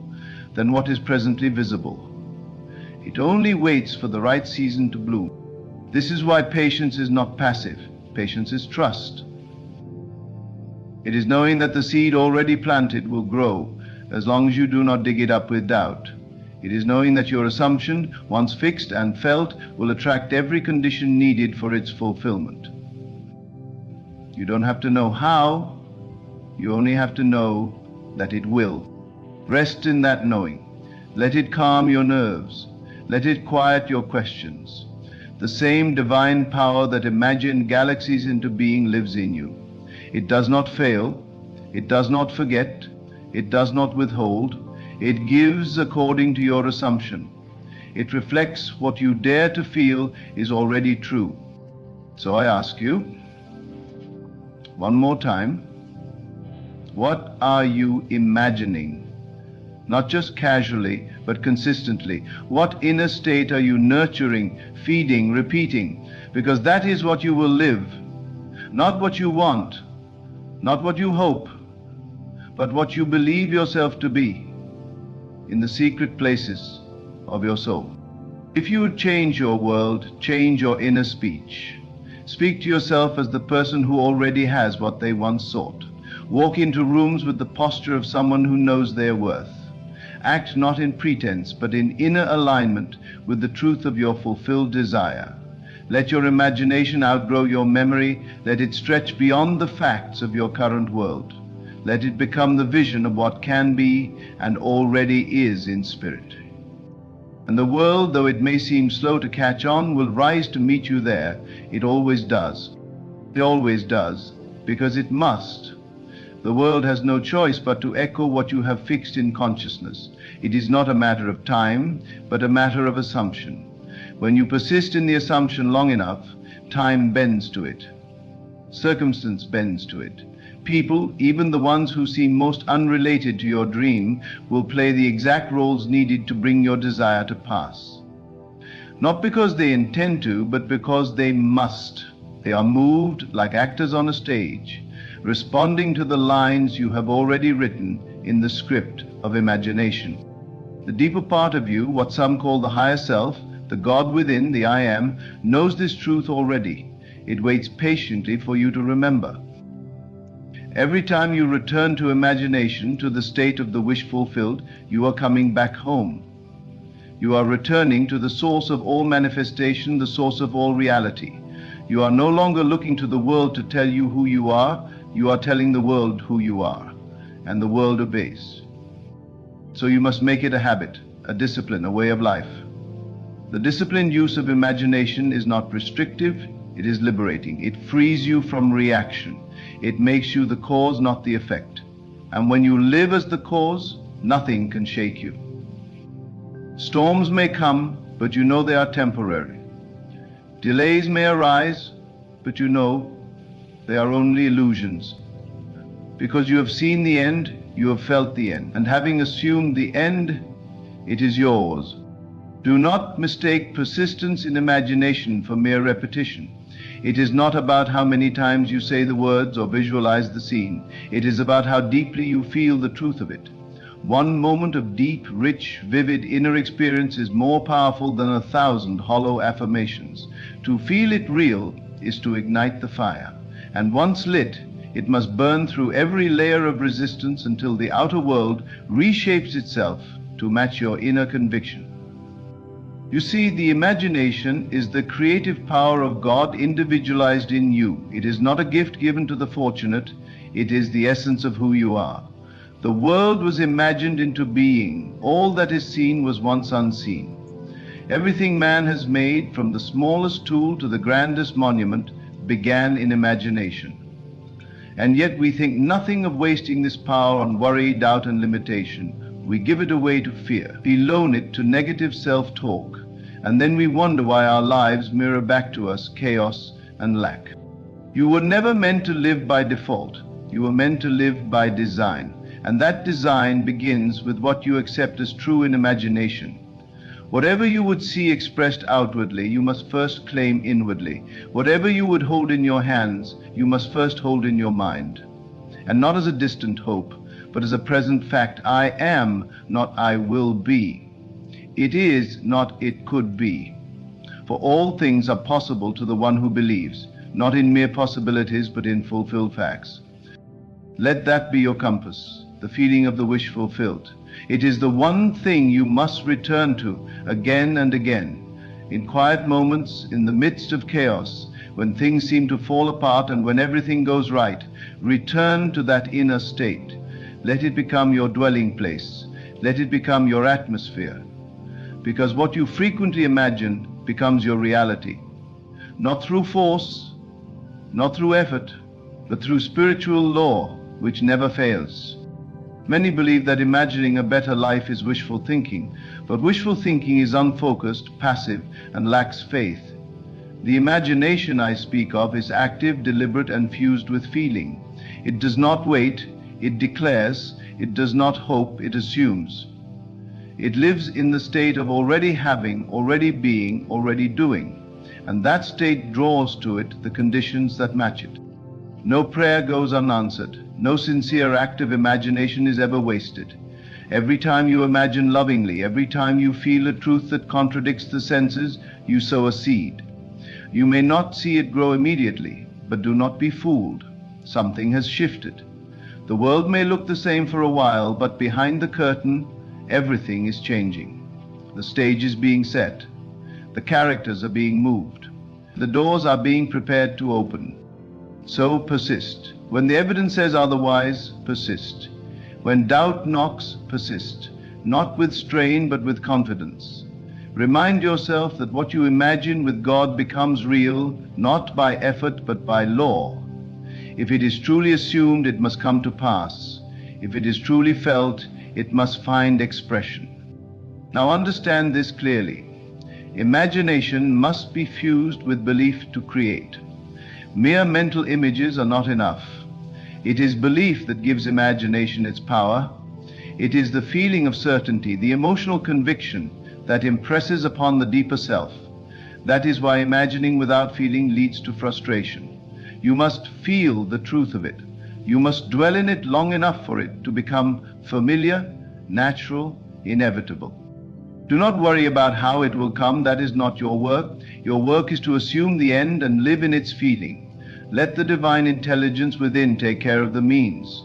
than what is presently visible. It only waits for the right season to bloom. This is why patience is not passive. Patience is trust. It is knowing that the seed already planted will grow as long as you do not dig it up with doubt. It is knowing that your assumption, once fixed and felt, will attract every condition needed for its fulfillment. You don't have to know how, you only have to know that it will. Rest in that knowing. Let it calm your nerves. Let it quiet your questions. The same divine power that imagined galaxies into being lives in you. It does not fail. It does not forget. It does not withhold. It gives according to your assumption. It reflects what you dare to feel is already true. So I ask you, one more time, what are you imagining? Not just casually, but consistently. What inner state are you nurturing, feeding, repeating? Because that is what you will live. Not what you want, not what you hope, but what you believe yourself to be in the secret places of your soul. If you would change your world, change your inner speech. Speak to yourself as the person who already has what they once sought. Walk into rooms with the posture of someone who knows their worth. Act not in pretense, but in inner alignment with the truth of your fulfilled desire. Let your imagination outgrow your memory. Let it stretch beyond the facts of your current world. Let it become the vision of what can be and already is in spirit. And the world, though it may seem slow to catch on, will rise to meet you there. It always does. It always does, because it must. The world has no choice but to echo what you have fixed in consciousness. It is not a matter of time, but a matter of assumption. When you persist in the assumption long enough, time bends to it. Circumstance bends to it. People, even the ones who seem most unrelated to your dream, will play the exact roles needed to bring your desire to pass. Not because they intend to, but because they must. They are moved like actors on a stage, responding to the lines you have already written in the script of imagination. The deeper part of you, what some call the higher self, the God within, the I am, knows this truth already. It waits patiently for you to remember. Every time you return to imagination, to the state of the wish fulfilled, you are coming back home. You are returning to the source of all manifestation, the source of all reality. You are no longer looking to the world to tell you who you are telling the world who you are, and the world obeys. So you must make it a habit, a discipline, a way of life. The disciplined use of imagination is not restrictive, it is liberating. It frees you from reaction. It makes you the cause, not the effect. And when you live as the cause, nothing can shake you. Storms may come, but you know they are temporary. Delays may arise, but you know they are only illusions. Because you have seen the end, you have felt the end. And having assumed the end, it is yours. Do not mistake persistence in imagination for mere repetition. It is not about how many times you say the words or visualize the scene. It is about how deeply you feel the truth of it. One moment of deep, rich, vivid inner experience is more powerful than 1,000 hollow affirmations. To feel it real is to ignite the fire. And once lit, it must burn through every layer of resistance until the outer world reshapes itself to match your inner conviction. You see, the imagination is the creative power of God individualized in you. It is not a gift given to the fortunate. It is the essence of who you are. The world was imagined into being. All that is seen was once unseen. Everything man has made, from the smallest tool to the grandest monument, began in imagination. And yet we think nothing of wasting this power on worry, doubt, and limitation. We give it away to fear. We loan it to negative self-talk. And then we wonder why our lives mirror back to us chaos and lack. You were never meant to live by default. You were meant to live by design. And that design begins with what you accept as true in imagination. Whatever you would see expressed outwardly, you must first claim inwardly. Whatever you would hold in your hands, you must first hold in your mind. And not as a distant hope, but as a present fact. I am, not I will be. It is, not it could be. For all things are possible to the one who believes, not in mere possibilities, but in fulfilled facts. Let that be your compass, the feeling of the wish fulfilled. It is the one thing you must return to again and again. In quiet moments, in the midst of chaos, when things seem to fall apart and when everything goes right, return to that inner state. Let it become your dwelling place. Let it become your atmosphere. Because what you frequently imagine becomes your reality. Not through force, not through effort, but through spiritual law, which never fails. Many believe that imagining a better life is wishful thinking, but wishful thinking is unfocused, passive, and lacks faith. The imagination I speak of is active, deliberate, and fused with feeling. It does not wait, it declares, it does not hope, it assumes. It lives in the state of already having, already being, already doing, and that state draws to it the conditions that match it. No prayer goes unanswered. No sincere act of imagination is ever wasted. Every time you imagine lovingly, every time you feel a truth that contradicts the senses, you sow a seed. You may not see it grow immediately, but do not be fooled. Something has shifted. The world may look the same for a while, but behind the curtain, everything is changing. The stage is being set. The characters are being moved. The doors are being prepared to open. So persist. When the evidence says otherwise, persist. When doubt knocks, persist. Not with strain, but with confidence. Remind yourself that what you imagine with God becomes real, not by effort, but by law. If it is truly assumed, it must come to pass. If it is truly felt, it must find expression. Now understand this clearly. Imagination must be fused with belief to create. Mere mental images are not enough. It is belief that gives imagination its power. It is the feeling of certainty, the emotional conviction that impresses upon the deeper self. That is why imagining without feeling leads to frustration. You must feel the truth of it. You must dwell in it long enough for it to become familiar, natural, inevitable. Do not worry about how it will come. That is not your work. Your work is to assume the end and live in its feeling. Let the divine intelligence within take care of the means.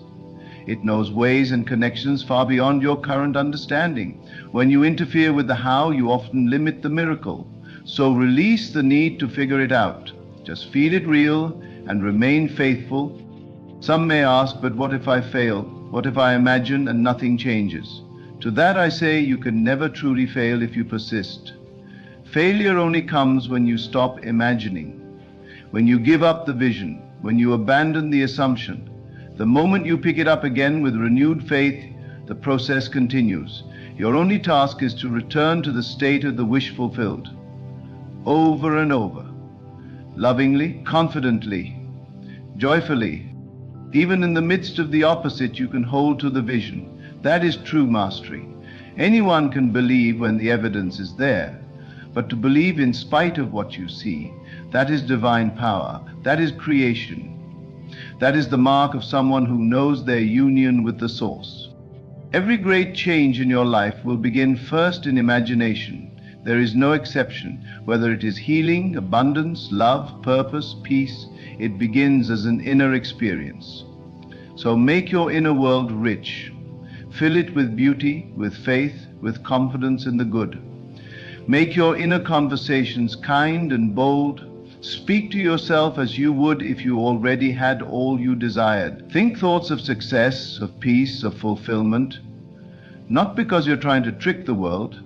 It knows ways and connections far beyond your current understanding. When you interfere with the how, you often limit the miracle. So release the need to figure it out. Just feel it real and remain faithful. Some may ask, but what if I fail? What if I imagine and nothing changes? To that I say, you can never truly fail if you persist. Failure only comes when you stop imagining, when you give up the vision, when you abandon the assumption. The moment you pick it up again with renewed faith, the process continues. Your only task is to return to the state of the wish fulfilled, over and over, lovingly, confidently, joyfully. Even in the midst of the opposite, you can hold to the vision. That is true mastery. Anyone can believe when the evidence is there, but to believe in spite of what you see, that is divine power, that is creation. That is the mark of someone who knows their union with the source. Every great change in your life will begin first in imagination. There is no exception. Whether it is healing, abundance, love, purpose, peace, it begins as an inner experience. So make your inner world rich. Fill it with beauty, with faith, with confidence in the good. Make your inner conversations kind and bold. Speak to yourself as you would if you already had all you desired. Think thoughts of success, of peace, of fulfillment, not because you're trying to trick the world,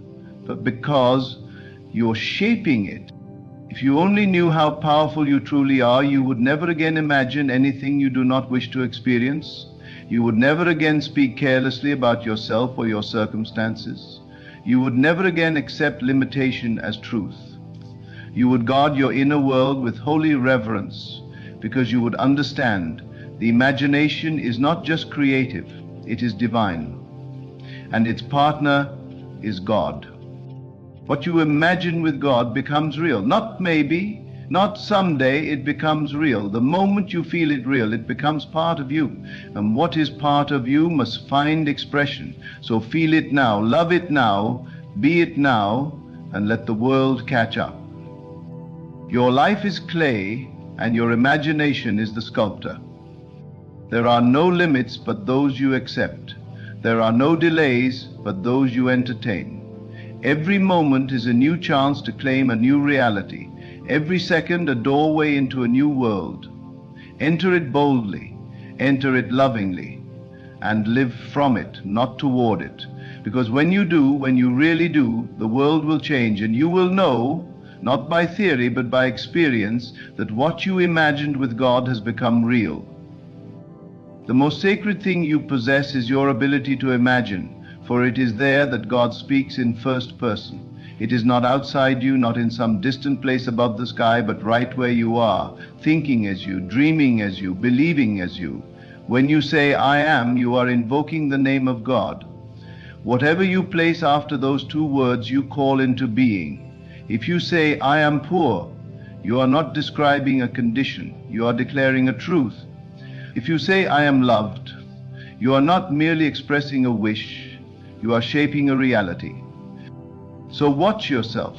but because you're shaping it. If you only knew how powerful you truly are, you would never again imagine anything you do not wish to experience. You would never again speak carelessly about yourself or your circumstances. You would never again accept limitation as truth. You would guard your inner world with holy reverence, because you would understand the imagination is not just creative, it is divine, and its partner is God. What you imagine with God becomes real. Not maybe, not someday, it becomes real. The moment you feel it real, it becomes part of you. And what is part of you must find expression. So feel it now, love it now, be it now, and let the world catch up. Your life is clay, and your imagination is the sculptor. There are no limits but those you accept. There are no delays but those you entertain. Every moment is a new chance to claim a new reality. Every second a doorway into a new world. Enter it boldly, enter it lovingly, and live from it, not toward it. Because when you do, when you really do, the world will change, and you will know, not by theory but by experience, that what you imagined with God has become real. The most sacred thing you possess is your ability to imagine, for it is there that God speaks in first person. It is not outside you, not in some distant place above the sky, but right where you are, thinking as you, dreaming as you, believing as you. When you say, I am, you are invoking the name of God. Whatever you place after those two words, you call into being. If you say, I am poor, you are not describing a condition, you are declaring a truth. If you say, I am loved, you are not merely expressing a wish, you are shaping a reality. So watch yourself.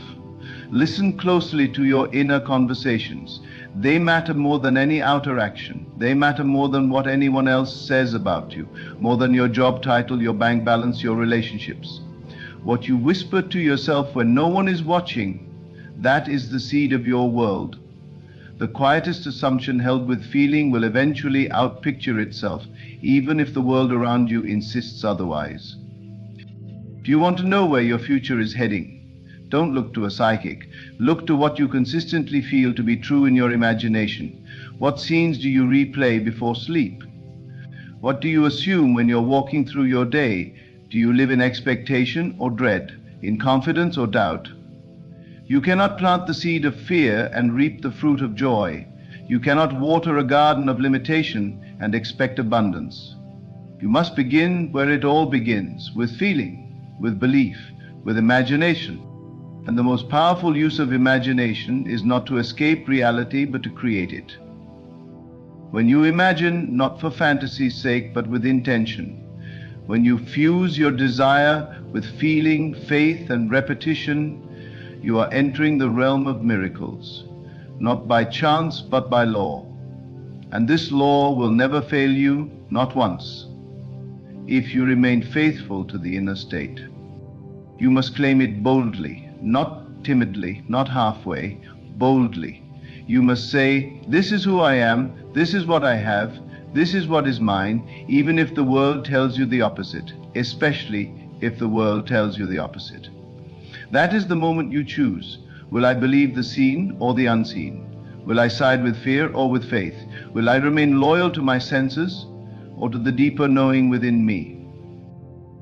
Listen closely to your inner conversations. They matter more than any outer action. They matter more than what anyone else says about you, more than your job title, your bank balance, your relationships. What you whisper to yourself when no one is watching, that is the seed of your world. The quietest assumption held with feeling will eventually outpicture itself, even if the world around you insists otherwise. Do you want to know where your future is heading? Don't look to a psychic. Look to what you consistently feel to be true in your imagination. What scenes do you replay before sleep? What do you assume when you're walking through your day? Do you live in expectation or dread, in confidence or doubt? You cannot plant the seed of fear and reap the fruit of joy. You cannot water a garden of limitation and expect abundance. You must begin where it all begins, with feeling, with belief, with imagination. And the most powerful use of imagination is not to escape reality, but to create it. When you imagine, not for fantasy's sake, but with intention, when you fuse your desire with feeling, faith, and repetition, you are entering the realm of miracles, not by chance, but by law. And this law will never fail you, not once, if you remain faithful to the inner state. You must claim it boldly, not timidly, not halfway, boldly. You must say, this is who I am, this is what I have, this is what is mine, even if the world tells you the opposite, especially if the world tells you the opposite. That is the moment you choose. Will I believe the seen or the unseen? Will I side with fear or with faith? Will I remain loyal to my senses or to the deeper knowing within me?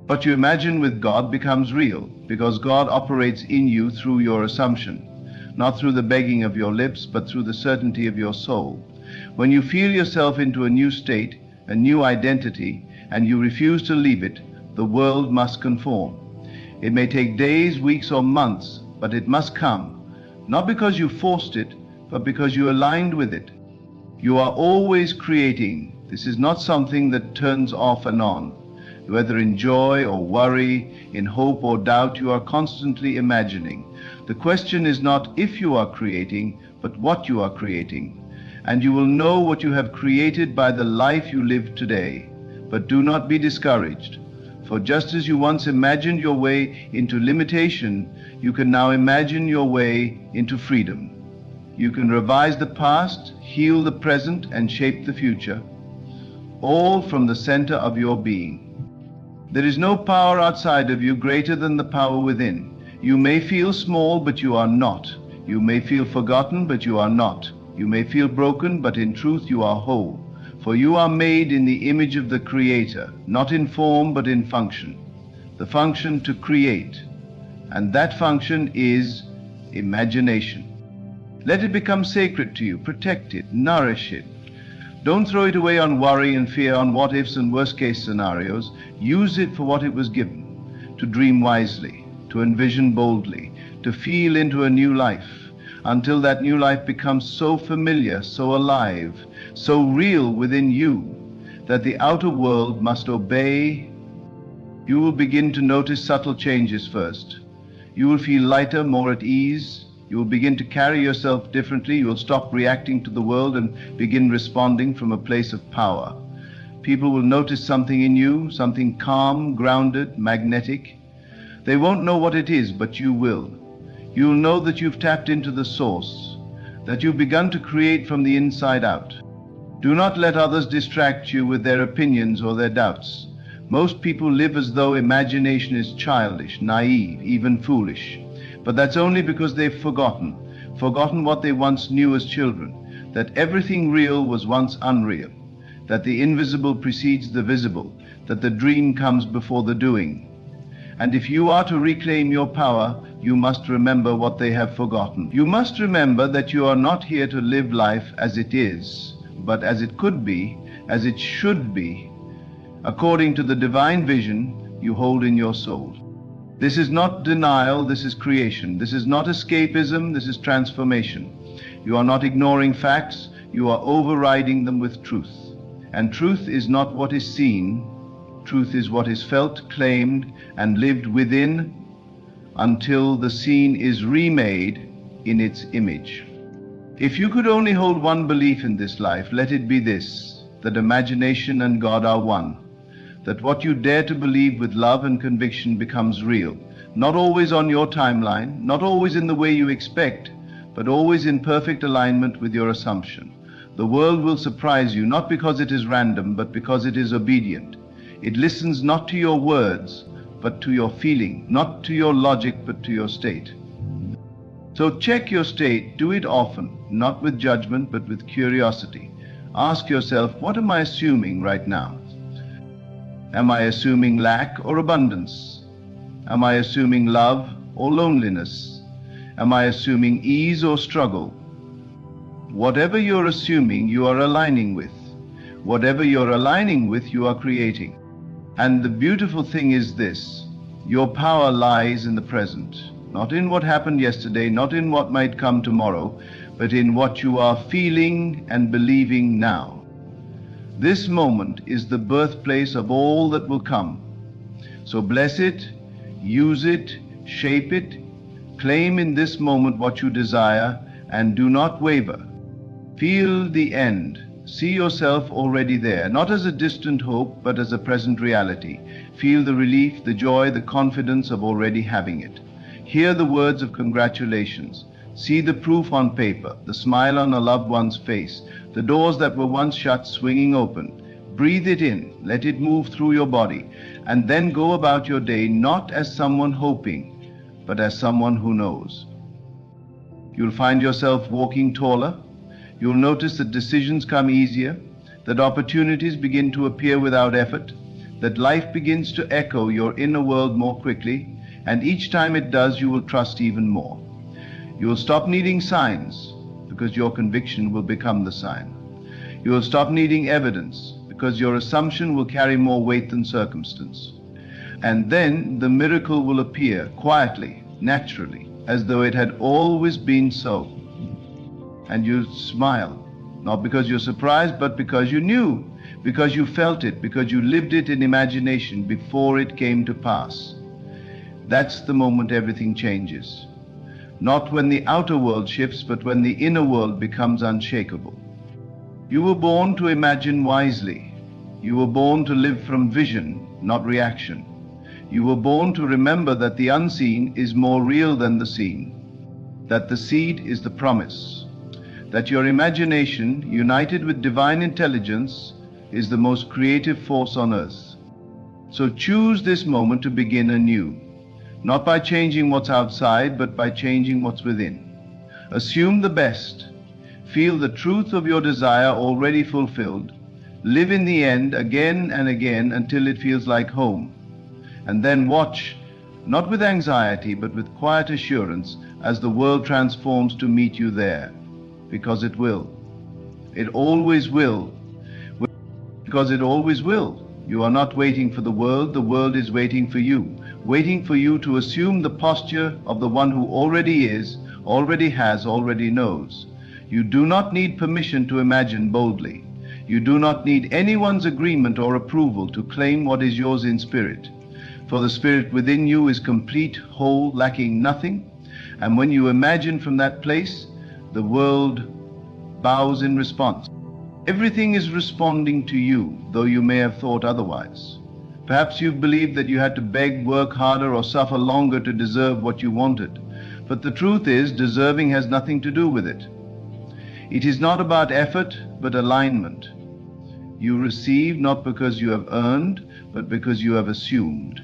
What you imagine with God becomes real, because God operates in you through your assumption, not through the begging of your lips, but through the certainty of your soul. When you feel yourself into a new state, a new identity, and you refuse to leave it, the world must conform. It may take days, weeks, or months, but it must come, not because you forced it, but because you aligned with it. You are always creating. This is not something that turns off and on. Whether in joy or worry, in hope or doubt, you are constantly imagining. The question is not if you are creating, but what you are creating. And you will know what you have created by the life you live today. But do not be discouraged. For just as you once imagined your way into limitation, you can now imagine your way into freedom. You can revise the past, heal the present, and shape the future, all from the center of your being. There is no power outside of you greater than the power within. You may feel small, but you are not. You may feel forgotten, but you are not. You may feel broken, but in truth you are whole. For you are made in the image of the Creator, not in form, but in function. The function to create. And that function is imagination. Let it become sacred to you. Protect it, nourish it. Don't throw it away on worry and fear, on what-ifs and worst-case scenarios. Use it for what it was given, to dream wisely, to envision boldly, to feel into a new life, until that new life becomes so familiar, so alive, so real within you, that the outer world must obey. You will begin to notice subtle changes first. You will feel lighter, more at ease. You will begin to carry yourself differently. You will stop reacting to the world and begin responding from a place of power. People will notice something in you, something calm, grounded, magnetic. They won't know what it is, but you will. You will know that you've tapped into the source, that you've begun to create from the inside out. Do not let others distract you with their opinions or their doubts. Most people live as though imagination is childish, naive, even foolish. But that's only because they've forgotten what they once knew as children, that everything real was once unreal, that the invisible precedes the visible, that the dream comes before the doing. And if you are to reclaim your power, you must remember what they have forgotten. You must remember that you are not here to live life as it is, but as it could be, as it should be, according to the divine vision you hold in your soul. This is not denial, this is creation. This is not escapism, this is transformation. You are not ignoring facts, you are overriding them with truth. And truth is not what is seen, truth is what is felt, claimed, and lived within, until the seen is remade in its image. If you could only hold one belief in this life, let it be this, that imagination and God are one. That what you dare to believe with love and conviction becomes real, not always on your timeline, not always in the way you expect, but always in perfect alignment with your assumption. The world will surprise you, not because it is random, but because it is obedient. It listens not to your words, but to your feeling, not to your logic, but to your state. So check your state, do it often, not with judgment, but with curiosity. Ask yourself, what am I assuming right now? Am I assuming lack or abundance? Am I assuming love or loneliness? Am I assuming ease or struggle? Whatever you're assuming, you are aligning with. Whatever you're aligning with, you are creating. And the beautiful thing is this, your power lies in the present, not in what happened yesterday, not in what might come tomorrow, but in what you are feeling and believing now. This moment is the birthplace of all that will come. So bless it, use it, shape it, claim in this moment what you desire, and do not waver. Feel the end. See yourself already there, not as a distant hope, but as a present reality. Feel the relief, the joy, the confidence of already having it. Hear the words of congratulations. See the proof on paper, the smile on a loved one's face, the doors that were once shut swinging open. Breathe it in, let it move through your body, and then go about your day not as someone hoping, but as someone who knows. You'll find yourself walking taller. You'll notice that decisions come easier, that opportunities begin to appear without effort, that life begins to echo your inner world more quickly, and each time it does, you will trust even more. You will stop needing signs, because your conviction will become the sign. You will stop needing evidence, because your assumption will carry more weight than circumstance. And then the miracle will appear quietly, naturally, as though it had always been so. And you smile, not because you're surprised, but because you knew, because you felt it, because you lived it in imagination before it came to pass. That's the moment everything changes. Not when the outer world shifts, but when the inner world becomes unshakable. You were born to imagine wisely. You were born to live from vision, not reaction. You were born to remember that the unseen is more real than the seen, that the seed is the promise, that your imagination, united with divine intelligence, is the most creative force on earth. So choose this moment to begin anew, not by changing what's outside, but by changing what's within. Assume the best. Feel the truth of your desire already fulfilled. Live in the end again and again until it feels like home. And then watch, not with anxiety, but with quiet assurance, as the world transforms to meet you there. Because it will. It always will. Because it always will. You are not waiting for the world is waiting for you. Waiting for you to assume the posture of the one who already is, already has, already knows. You do not need permission to imagine boldly. You do not need anyone's agreement or approval to claim what is yours in spirit. For the spirit within you is complete, whole, lacking nothing. And when you imagine from that place, the world bows in response. Everything is responding to you, though you may have thought otherwise. Perhaps you've believed that you had to beg, work harder, or suffer longer to deserve what you wanted. But the truth is, deserving has nothing to do with it. It is not about effort, but alignment. You receive not because you have earned, but because you have assumed.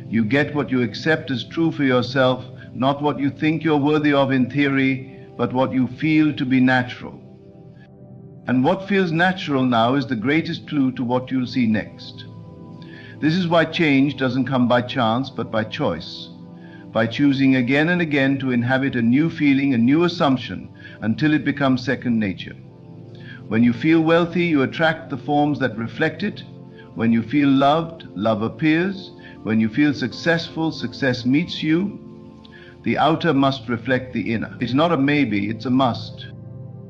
You get what you accept as true for yourself, not what you think you're worthy of in theory, but what you feel to be natural. And what feels natural now is the greatest clue to what you'll see next. This is why change doesn't come by chance, but by choice. By choosing again and again to inhabit a new feeling, a new assumption, until it becomes second nature. When you feel wealthy, you attract the forms that reflect it. When you feel loved, love appears. When you feel successful, success meets you. The outer must reflect the inner. It's not a maybe, it's a must.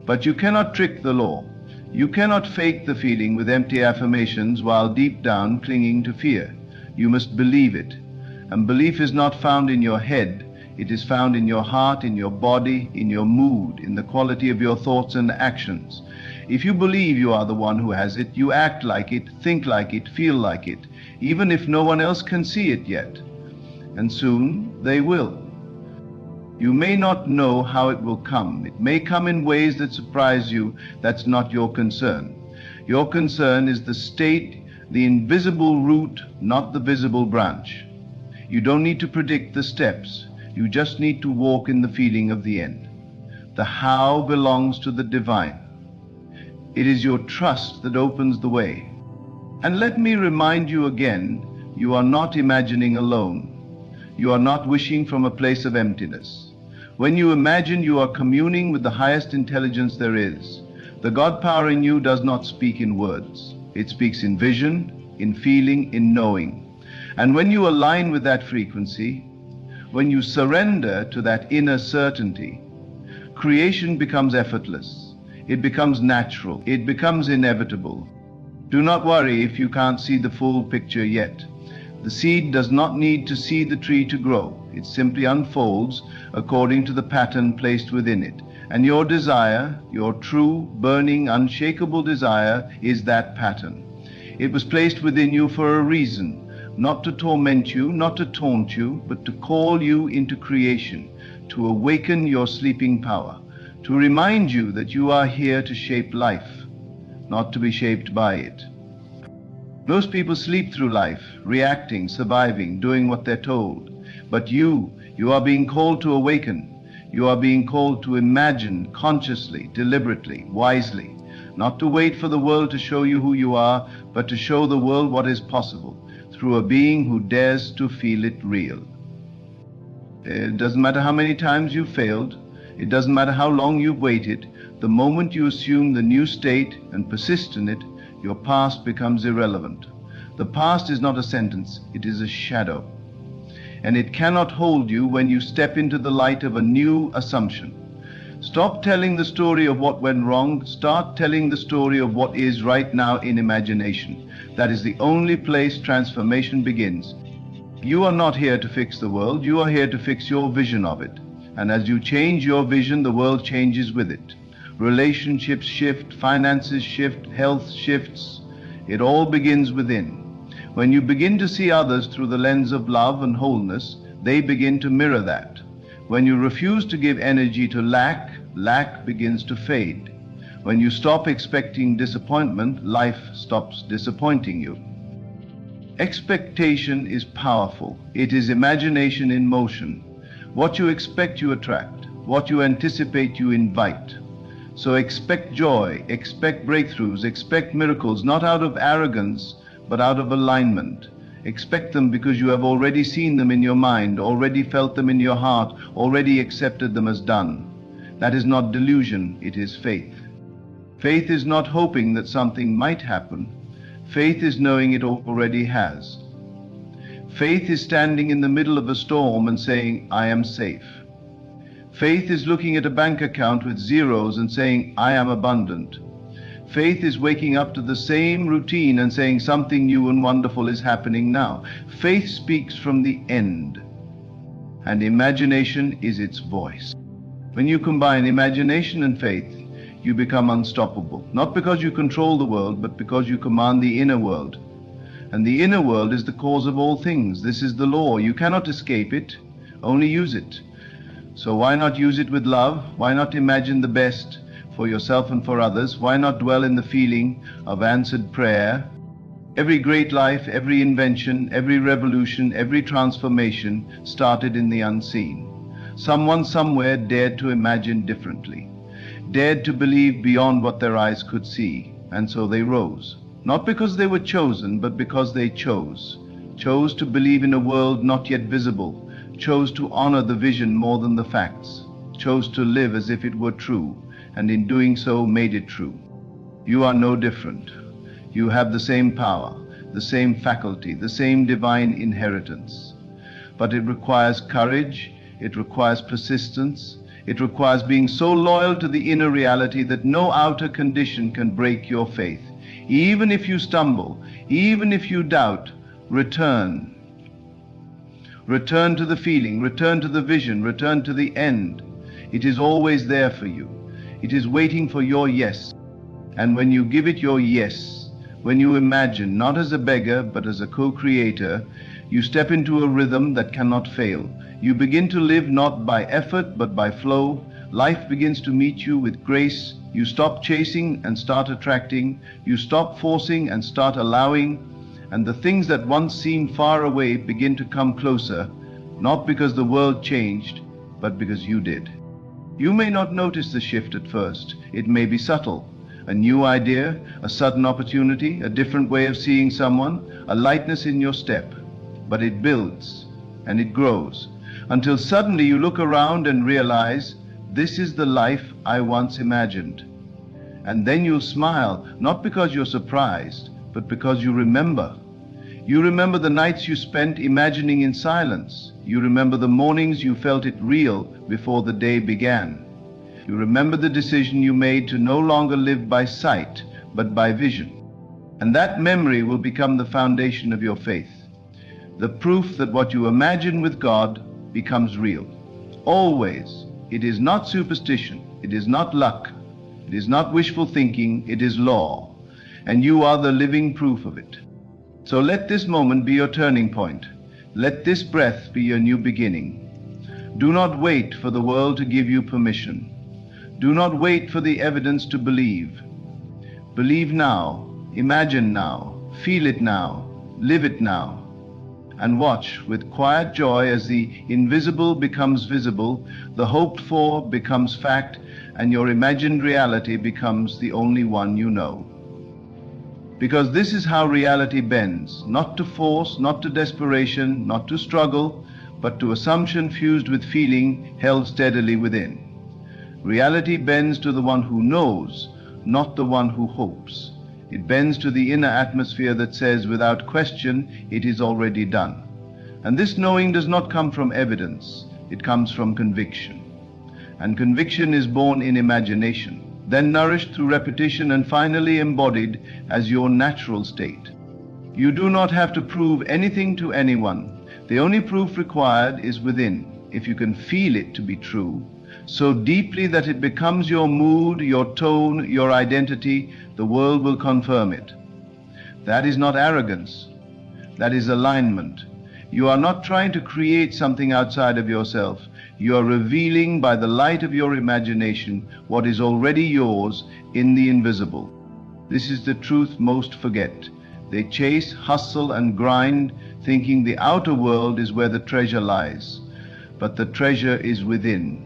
But you cannot trick the law. You cannot fake the feeling with empty affirmations while deep down clinging to fear. You must believe it. And belief is not found in your head. It is found in your heart, in your body, in your mood, in the quality of your thoughts and actions. If you believe you are the one who has it, you act like it, think like it, feel like it, even if no one else can see it yet. And soon they will. You may not know how it will come. It may come in ways that surprise you. That's not your concern. Your concern is the state, the invisible root, not the visible branch. You don't need to predict the steps. You just need to walk in the feeling of the end. The how belongs to the divine. It is your trust that opens the way. And let me remind you again, you are not imagining alone. You are not wishing from a place of emptiness. When you imagine, you are communing with the highest intelligence there is. The God power in you does not speak in words. It speaks in vision, in feeling, in knowing. And when you align with that frequency, when you surrender to that inner certainty, creation becomes effortless. It becomes natural. It becomes inevitable. Do not worry if you can't see the full picture yet. The seed does not need to see the tree to grow. It simply unfolds according to the pattern placed within it. And your desire, your true, burning, unshakable desire, is that pattern. It was placed within you for a reason, not to torment you, not to taunt you, but to call you into creation, to awaken your sleeping power, to remind you that you are here to shape life, not to be shaped by it. Most people sleep through life, reacting, surviving, doing what they're told. But you are being called to awaken. You are being called to imagine consciously, deliberately, wisely, not to wait for the world to show you who you are, but to show the world what is possible through a being who dares to feel it real. It doesn't matter how many times you've failed. It doesn't matter how long you've waited. The moment you assume the new state and persist in it, your past becomes irrelevant. The past is not a sentence, it is a shadow. And it cannot hold you when you step into the light of a new assumption. Stop telling the story of what went wrong. Start telling the story of what is right now in imagination. That is the only place transformation begins. You are not here to fix the world. You are here to fix your vision of it. And as you change your vision, the world changes with it. Relationships shift, finances shift, health shifts. It all begins within. When you begin to see others through the lens of love and wholeness, they begin to mirror that. When you refuse to give energy to lack, lack begins to fade. When you stop expecting disappointment, life stops disappointing you. Expectation is powerful. It is imagination in motion. What you expect, you attract. What you anticipate, you invite. So expect joy, expect breakthroughs, expect miracles, not out of arrogance, but out of alignment. Expect them because you have already seen them in your mind, already felt them in your heart, already accepted them as done. That is not delusion, it is faith. Faith is not hoping that something might happen. Faith is knowing it already has. Faith is standing in the middle of a storm and saying, I am safe. Faith is looking at a bank account with zeros and saying, I am abundant. Faith is waking up to the same routine and saying something new and wonderful is happening now. Faith speaks from the end, and imagination is its voice. When you combine imagination and faith, you become unstoppable, not because you control the world, but because you command the inner world. And the inner world is the cause of all things. This is the law. You cannot escape it, only use it. So why not use it with love? Why not imagine the best for yourself and for others? Why not dwell in the feeling of answered prayer? Every great life, every invention, every revolution, every transformation started in the unseen. Someone somewhere dared to imagine differently, dared to believe beyond what their eyes could see, and so they rose. Not because they were chosen, but because they chose to believe in a world not yet visible, chose to honor the vision more than the facts, chose to live as if it were true, and in doing so made it true. You are no different. You have the same power, the same faculty, the same divine inheritance. But it requires courage, it requires persistence, it requires being so loyal to the inner reality that no outer condition can break your faith. Even if you stumble, even if you doubt, return. Return to the feeling, return to the vision, return to the end. It is always there for you. It is waiting for your yes. And when you give it your yes, when you imagine, not as a beggar, but as a co-creator, you step into a rhythm that cannot fail. You begin to live not by effort, but by flow. Life begins to meet you with grace. You stop chasing and start attracting. You stop forcing and start allowing. And the things that once seemed far away begin to come closer, not because the world changed, but because you did. You may not notice the shift at first. It may be subtle. A new idea, a sudden opportunity, a different way of seeing someone, a lightness in your step. But it builds and it grows until suddenly you look around and realize, this is the life I once imagined. And then you'll smile, not because you're surprised, but because you remember. You remember the nights you spent imagining in silence. You remember the mornings you felt it real before the day began. You remember the decision you made to no longer live by sight, but by vision. And that memory will become the foundation of your faith. The proof that what you imagine with God becomes real. Always. It is not superstition. It is not luck. It is not wishful thinking. It is law. And you are the living proof of it. So let this moment be your turning point. Let this breath be your new beginning. Do not wait for the world to give you permission. Do not wait for the evidence to believe. Believe now, imagine now, feel it now, live it now. And watch with quiet joy as the invisible becomes visible, the hoped for becomes fact, and your imagined reality becomes the only one you know. Because this is how reality bends, not to force, not to desperation, not to struggle, but to assumption fused with feeling held steadily within. Reality bends to the one who knows, not the one who hopes. It bends to the inner atmosphere that says, without question, it is already done. And this knowing does not come from evidence, it comes from conviction. And conviction is born in imagination, then nourished through repetition and finally embodied as your natural state. You do not have to prove anything to anyone. The only proof required is within, if you can feel it to be true, so deeply that it becomes your mood, your tone, your identity, the world will confirm it. That is not arrogance. That is alignment. You are not trying to create something outside of yourself. You are revealing by the light of your imagination what is already yours in the invisible. This is the truth most forget. They chase, hustle, and grind, thinking the outer world is where the treasure lies. But the treasure is within.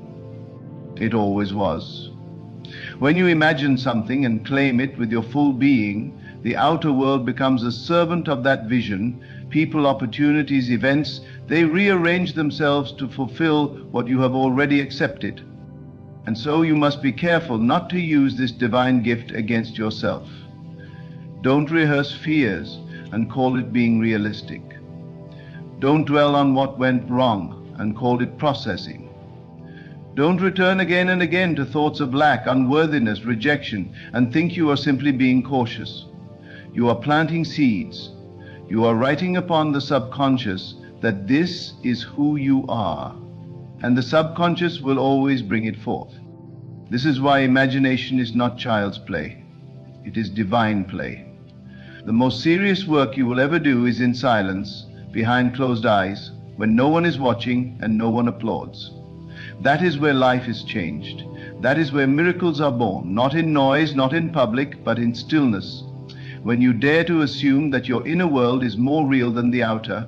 It always was. When you imagine something and claim it with your full being, the outer world becomes a servant of that vision. People, opportunities, events, they rearrange themselves to fulfill what you have already accepted. And so you must be careful not to use this divine gift against yourself. Don't rehearse fears and call it being realistic. Don't dwell on what went wrong and call it processing. Don't return again and again to thoughts of lack, unworthiness, rejection, and think you are simply being cautious. You are planting seeds. You are writing upon the subconscious that this is who you are, and the subconscious will always bring it forth. This is why imagination is not child's play. It is divine play. The most serious work you will ever do is in silence, behind closed eyes, when no one is watching and no one applauds. That is where life is changed. That is where miracles are born, not in noise, not in public, but in stillness. When you dare to assume that your inner world is more real than the outer,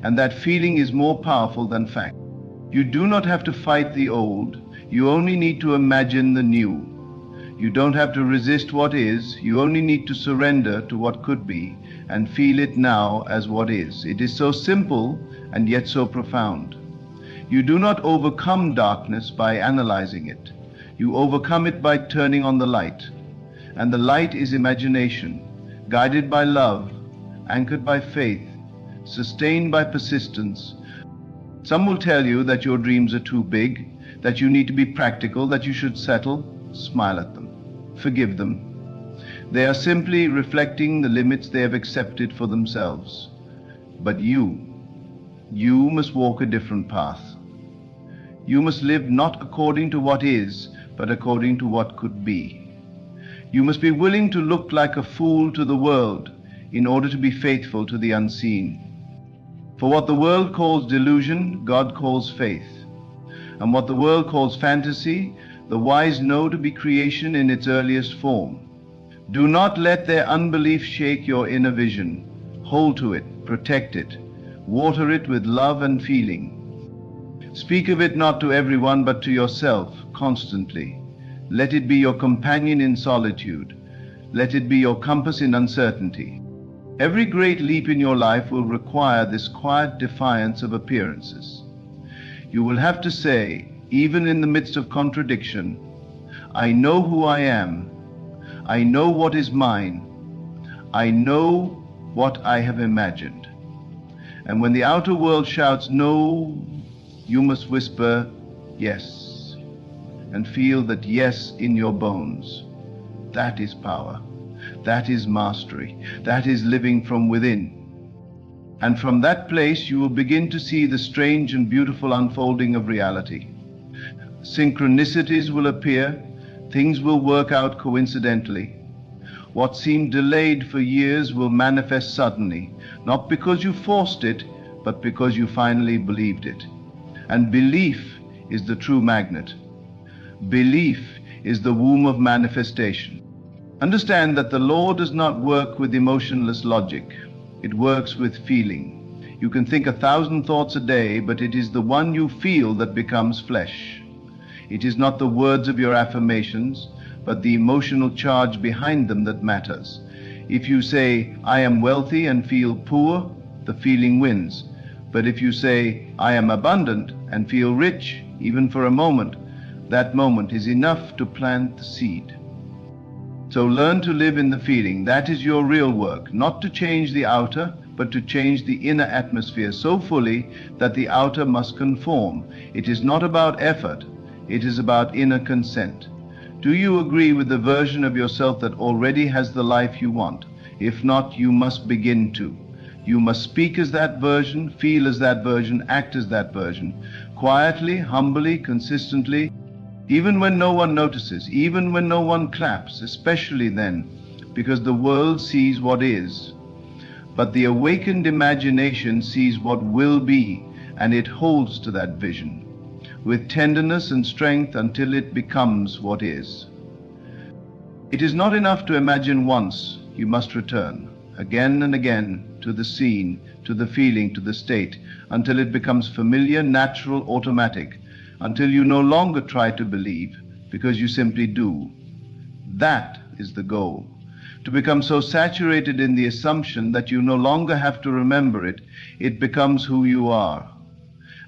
and that feeling is more powerful than fact. You do not have to fight the old, you only need to imagine the new. You don't have to resist what is, you only need to surrender to what could be, and feel it now as what is. It is so simple and yet so profound. You do not overcome darkness by analyzing it. You overcome it by turning on the light. And the light is imagination, guided by love, anchored by faith, sustained by persistence. Some will tell you that your dreams are too big, that you need to be practical, that you should settle. Smile at them. Forgive them. They are simply reflecting the limits they have accepted for themselves. But you must walk a different path. You must live not according to what is, but according to what could be. You must be willing to look like a fool to the world in order to be faithful to the unseen. For what the world calls delusion, God calls faith. And what the world calls fantasy, the wise know to be creation in its earliest form. Do not let their unbelief shake your inner vision. Hold to it, protect it, water it with love and feeling. Speak of it not to everyone but to yourself constantly. Let it be your companion in solitude. Let it be your compass in uncertainty. Every great leap in your life will require this quiet defiance of appearances. You will have to say, even in the midst of contradiction, I know who I am. I know what is mine. I know what I have imagined. And when the outer world shouts no, you must whisper yes, and feel that yes in your bones. That is power. That is mastery. That is living from within. And from that place you will begin to see the strange and beautiful unfolding of reality. Synchronicities will appear. Things will work out coincidentally. What seemed delayed for years will manifest suddenly, not because you forced it, but because you finally believed it. And belief is the true magnet. Belief is the womb of manifestation. Understand that the law does not work with emotionless logic. It works with feeling. You can think 1,000 thoughts a day, but it is the one you feel that becomes flesh. It is not the words of your affirmations, but the emotional charge behind them that matters. If you say, I am wealthy and feel poor, the feeling wins. But if you say, I am abundant and feel rich, even for a moment, that moment is enough to plant the seed. So learn to live in the feeling. That is your real work, not to change the outer, but to change the inner atmosphere so fully that the outer must conform. It is not about effort, it is about inner consent. Do you agree with the version of yourself that already has the life you want? If not, you must begin to. You must speak as that version, feel as that version, act as that version, quietly, humbly, consistently, even when no one notices, even when no one claps, especially then, because the world sees what is. But the awakened imagination sees what will be, and it holds to that vision with tenderness and strength until it becomes what is. It is not enough to imagine once. You must return again and again to the scene, to the feeling, to the state, until it becomes familiar, natural, automatic, until you no longer try to believe, because you simply do. That is the goal. To become so saturated in the assumption that you no longer have to remember it, it becomes who you are.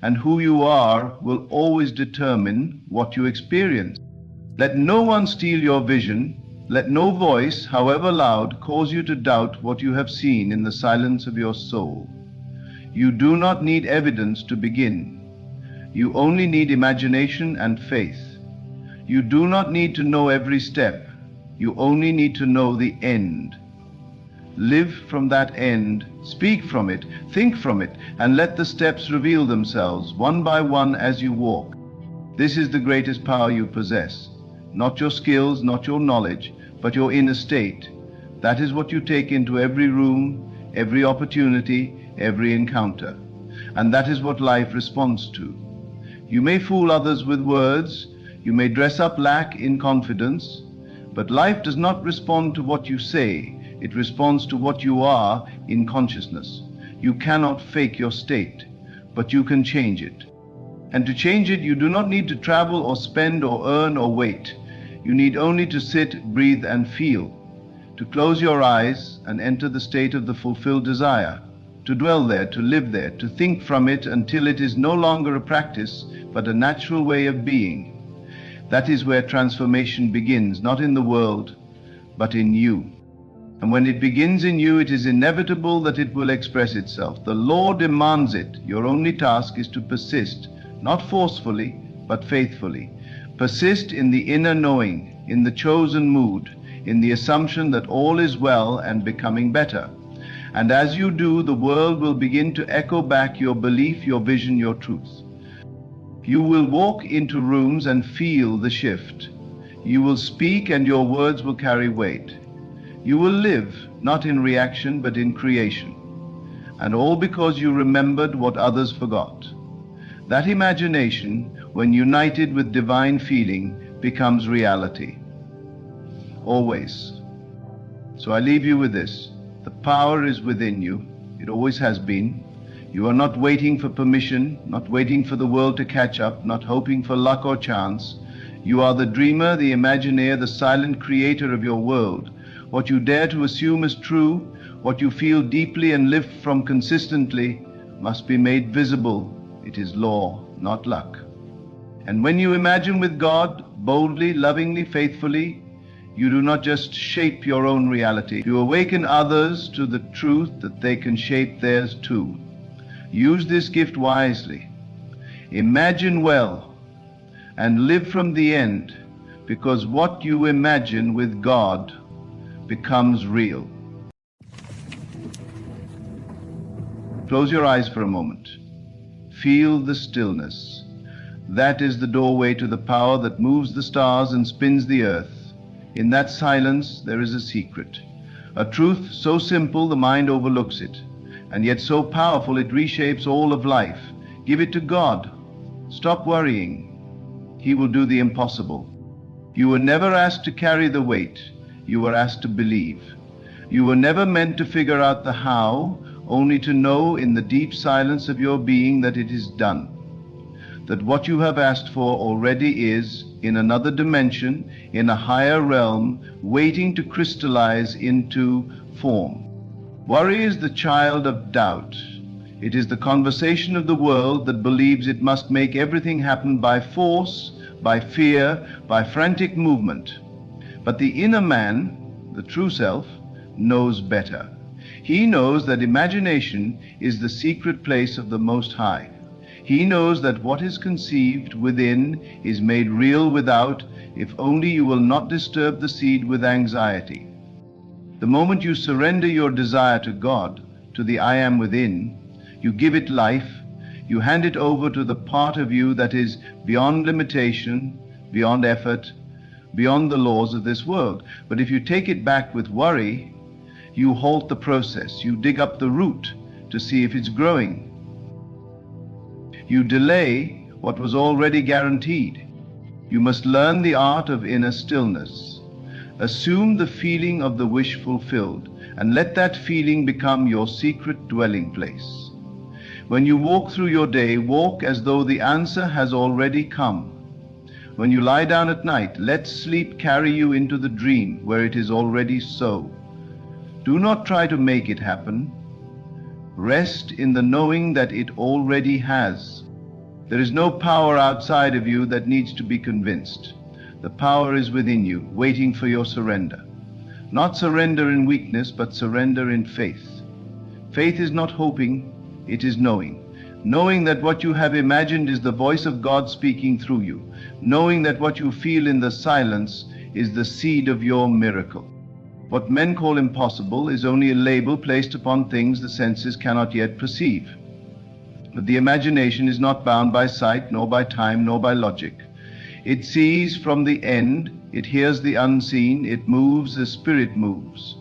And who you are will always determine what you experience. Let no one steal your vision. Let no voice, however loud, cause you to doubt what you have seen in the silence of your soul. You do not need evidence to begin. You only need imagination and faith. You do not need to know every step. You only need to know the end. Live from that end, speak from it, think from it, and let the steps reveal themselves one by one as you walk. This is the greatest power you possess. Not your skills, not your knowledge, but your inner state. That is what you take into every room, every opportunity, every encounter. And that is what life responds to. You may fool others with words, you may dress up lack in confidence, but life does not respond to what you say, it responds to what you are in consciousness. You cannot fake your state, but you can change it. And to change it, you do not need to travel or spend or earn or wait. You need only to sit, breathe, and feel, to close your eyes and enter the state of the fulfilled desire, to dwell there, to live there, to think from it until it is no longer a practice, but a natural way of being. That is where transformation begins, not in the world, but in you. And when it begins in you, it is inevitable that it will express itself. The law demands it. Your only task is to persist, not forcefully, but faithfully. Persist in the inner knowing, in the chosen mood, in the assumption that all is well and becoming better. And as you do, the world will begin to echo back your belief, your vision, your truth. You will walk into rooms and feel the shift. You will speak and your words will carry weight. You will live, not in reaction, but in creation. And all because you remembered what others forgot. That imagination, when united with divine feeling, becomes reality. Always. So I leave you with this. The power is within you. It always has been. You are not waiting for permission, not waiting for the world to catch up, not hoping for luck or chance. You are the dreamer, the imagineer, the silent creator of your world. What you dare to assume as true, what you feel deeply and live from consistently, must be made visible. It is law, not luck. And when you imagine with God, boldly, lovingly, faithfully, you do not just shape your own reality. You awaken others to the truth that they can shape theirs too. Use this gift wisely. Imagine well and live from the end, because what you imagine with God becomes real. Close your eyes for a moment. Feel the stillness. That is the doorway to the power that moves the stars and spins the earth. In that silence there is a secret, a truth so simple the mind overlooks it, and yet so powerful it reshapes all of life. Give it to God. Stop worrying. He will do the impossible. You were never asked to carry the weight. You were asked to believe. You were never meant to figure out the how, only to know in the deep silence of your being that it is done. That what you have asked for already is, in another dimension, in a higher realm, waiting to crystallize into form. Worry is the child of doubt. It is the conversation of the world that believes it must make everything happen by force, by fear, by frantic movement. But the inner man, the true self, knows better. He knows that imagination is the secret place of the Most High. He knows that what is conceived within is made real without, if only you will not disturb the seed with anxiety. The moment you surrender your desire to God, to the I am within, you give it life, you hand it over to the part of you that is beyond limitation, beyond effort, beyond the laws of this world. But if you take it back with worry, you halt the process. You dig up the root to see if it's growing. You delay what was already guaranteed. You must learn the art of inner stillness. Assume the feeling of the wish fulfilled, and let that feeling become your secret dwelling place. When you walk through your day, walk as though the answer has already come. When you lie down at night, let sleep carry you into the dream where it is already so. Do not try to make it happen. Rest in the knowing that it already has. There is no power outside of you that needs to be convinced. The power is within you, waiting for your surrender. Not surrender in weakness, but surrender in faith. Faith is not hoping, it is knowing. Knowing that what you have imagined is the voice of God speaking through you. Knowing that what you feel in the silence is the seed of your miracle. What men call impossible is only a label placed upon things the senses cannot yet perceive. But the imagination is not bound by sight, nor by time, nor by logic. It sees from the end, it hears the unseen, it moves as spirit moves.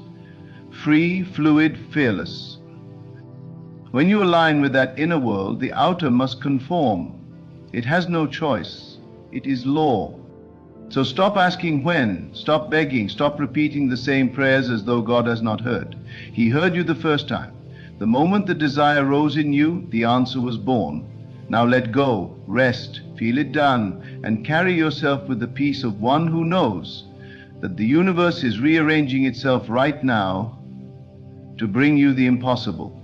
Free, fluid, fearless. When you align with that inner world, the outer must conform. It has no choice. It is law. So stop asking when, stop begging, stop repeating the same prayers as though God has not heard. He heard you the first time. The moment the desire rose in you, the answer was born. Now let go, rest, feel it done, and carry yourself with the peace of one who knows that the universe is rearranging itself right now to bring you the impossible.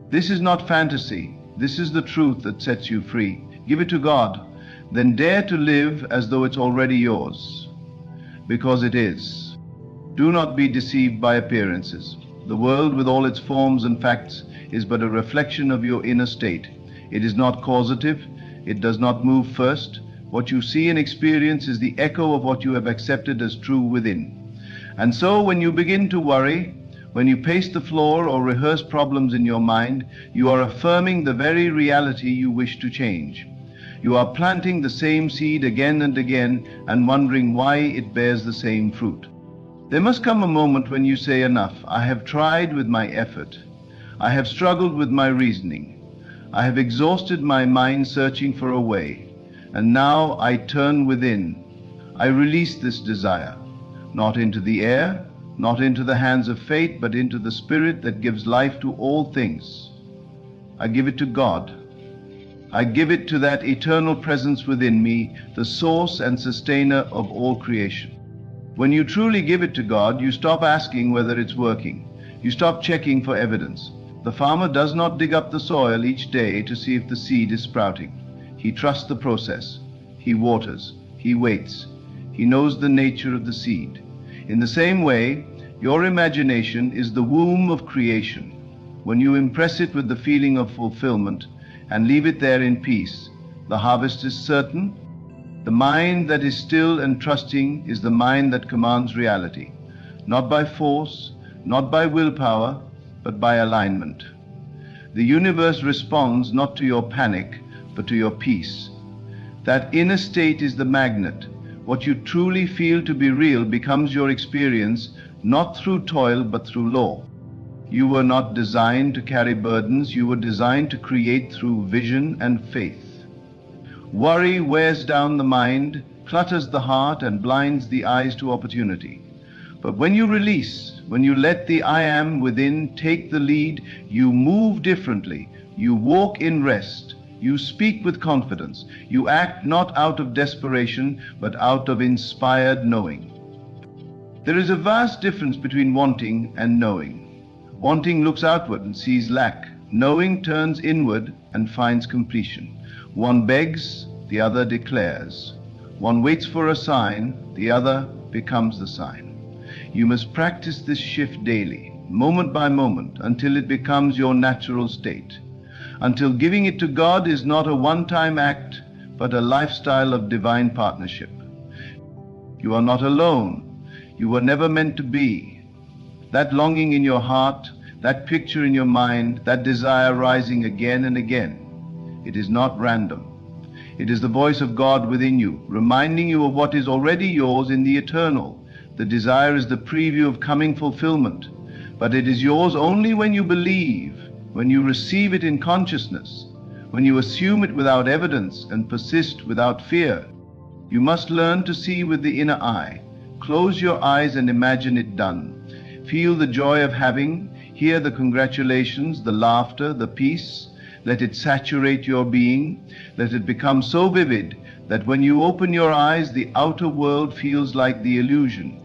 This is not fantasy. This is the truth that sets you free. Give it to God. Then dare to live as though it's already yours, because it is. Do not be deceived by appearances. The world with all its forms and facts is but a reflection of your inner state. It is not causative. It does not move first. What you see and experience is the echo of what you have accepted as true within. And so when you begin to worry, when you pace the floor or rehearse problems in your mind, you are affirming the very reality you wish to change. You are planting the same seed again and again and wondering why it bears the same fruit. There must come a moment when you say enough. I have tried with my effort. I have struggled with my reasoning. I have exhausted my mind searching for a way. And now I turn within. I release this desire, not into the air, not into the hands of fate, but into the spirit that gives life to all things. I give it to God. I give it to that eternal presence within me, the source and sustainer of all creation. When you truly give it to God, you stop asking whether it's working. You stop checking for evidence. The farmer does not dig up the soil each day to see if the seed is sprouting. He trusts the process. He waters. He waits. He knows the nature of the seed. In the same way, your imagination is the womb of creation. When you impress it with the feeling of fulfillment and leave it there in peace, the harvest is certain. The mind that is still and trusting is the mind that commands reality, not by force, not by willpower, but by alignment. The universe responds not to your panic, but to your peace. That inner state is the magnet. What you truly feel to be real becomes your experience, not through toil but through law. You were not designed to carry burdens, you were designed to create through vision and faith. Worry wears down the mind, clutters the heart, and blinds the eyes to opportunity. But when you release, when you let the I am within take the lead, you move differently, you walk in rest, you speak with confidence, you act not out of desperation, but out of inspired knowing. There is a vast difference between wanting and knowing. Wanting looks outward and sees lack. Knowing turns inward and finds completion. One begs, the other declares. One waits for a sign, the other becomes the sign. You must practice this shift daily, moment by moment, until it becomes your natural state. Until giving it to God is not a one-time act, but a lifestyle of divine partnership. You are not alone. You were never meant to be. That longing in your heart, that picture in your mind, that desire rising again and again, it is not random. It is the voice of God within you, reminding you of what is already yours in the eternal. The desire is the preview of coming fulfillment, but it is yours only when you believe, when you receive it in consciousness, when you assume it without evidence and persist without fear. You must learn to see with the inner eye. Close your eyes and imagine it done. Feel the joy of having, hear the congratulations, the laughter, the peace. Let it saturate your being. Let it become so vivid that when you open your eyes, the outer world feels like the illusion.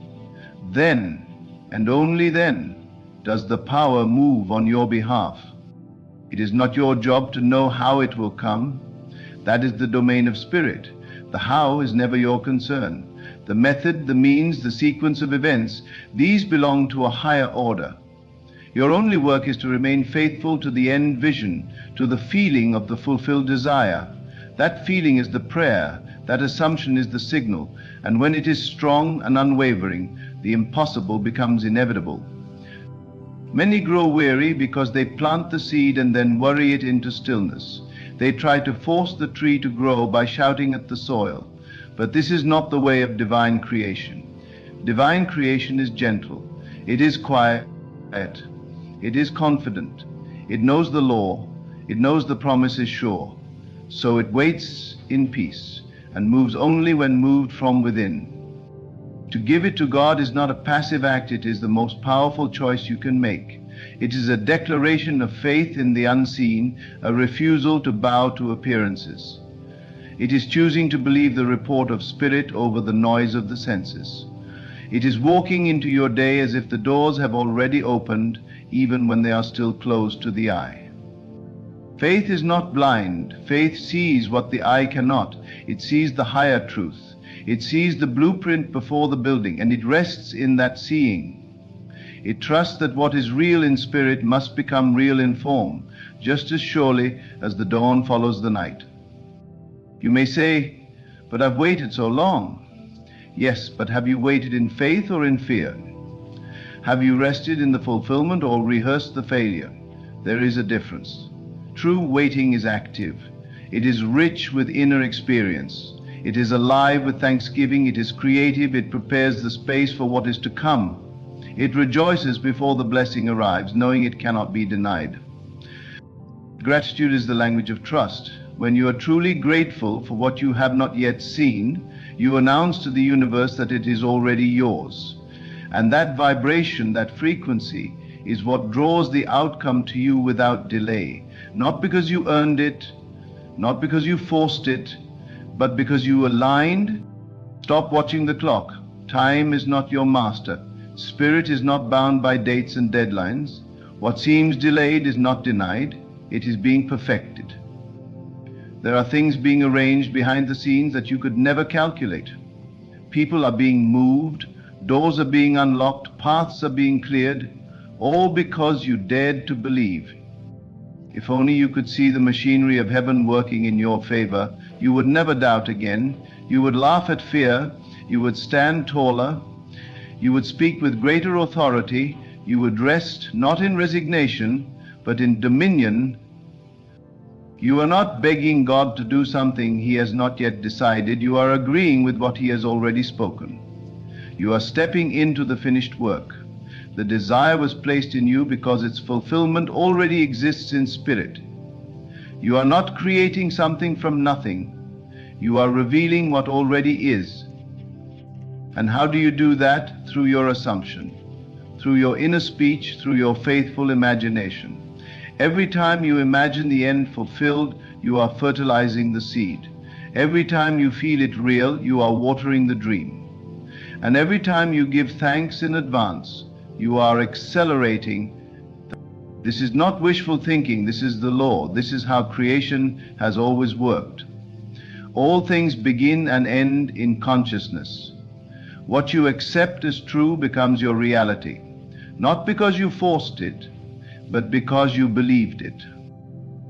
Then, and only then, does the power move on your behalf. It is not your job to know how it will come. That is the domain of spirit. The how is never your concern. The method, the means, the sequence of events, these belong to a higher order. Your only work is to remain faithful to the end vision, to the feeling of the fulfilled desire. That feeling is the prayer, that assumption is the signal, and when it is strong and unwavering, the impossible becomes inevitable. Many grow weary because they plant the seed and then worry it into stillness. They try to force the tree to grow by shouting at the soil. But this is not the way of divine creation. Divine creation is gentle. It is quiet. It is confident. It knows the law. It knows the promise is sure. So it waits in peace and moves only when moved from within. To give it to God is not a passive act. It is the most powerful choice you can make. It is a declaration of faith in the unseen, a refusal to bow to appearances. It is choosing to believe the report of spirit over the noise of the senses. It is walking into your day as if the doors have already opened, even when they are still closed to the eye. Faith is not blind. Faith sees what the eye cannot. It sees the higher truth. It sees the blueprint before the building, and it rests in that seeing. It trusts that what is real in spirit must become real in form, just as surely as the dawn follows the night. You may say, but I've waited so long. Yes, but have you waited in faith or in fear? Have you rested in the fulfillment or rehearsed the failure? There is a difference. True waiting is active. It is rich with inner experience. It is alive with thanksgiving. It is creative. It prepares the space for what is to come. It rejoices before the blessing arrives, knowing it cannot be denied. Gratitude is the language of trust. When you are truly grateful for what you have not yet seen, you announce to the universe that it is already yours. And that vibration, that frequency, is what draws the outcome to you without delay. Not because you earned it, not because you forced it, but because you aligned. Stop watching the clock. Time is not your master. Spirit is not bound by dates and deadlines. What seems delayed is not denied. It is being perfected. There are things being arranged behind the scenes that you could never calculate. People are being moved, doors are being unlocked, paths are being cleared, all because you dared to believe. If only you could see the machinery of heaven working in your favor, you would never doubt again. You would laugh at fear. You would stand taller. You would speak with greater authority. You would rest not in resignation, but in dominion. You are not begging God to do something He has not yet decided. You are agreeing with what He has already spoken. You are stepping into the finished work. The desire was placed in you because its fulfillment already exists in spirit. You are not creating something from nothing. You are revealing what already is. And how do you do that? Through your assumption, through your inner speech, through your faithful imagination. Every time you imagine the end fulfilled, you are fertilizing the seed. Every time you feel it real, you are watering the dream. And every time you give thanks in advance, you are accelerating. This is not wishful thinking, this is the law. This is how creation has always worked. All things begin and end in consciousness. What you accept as true becomes your reality, not because you forced it, but because you believed it.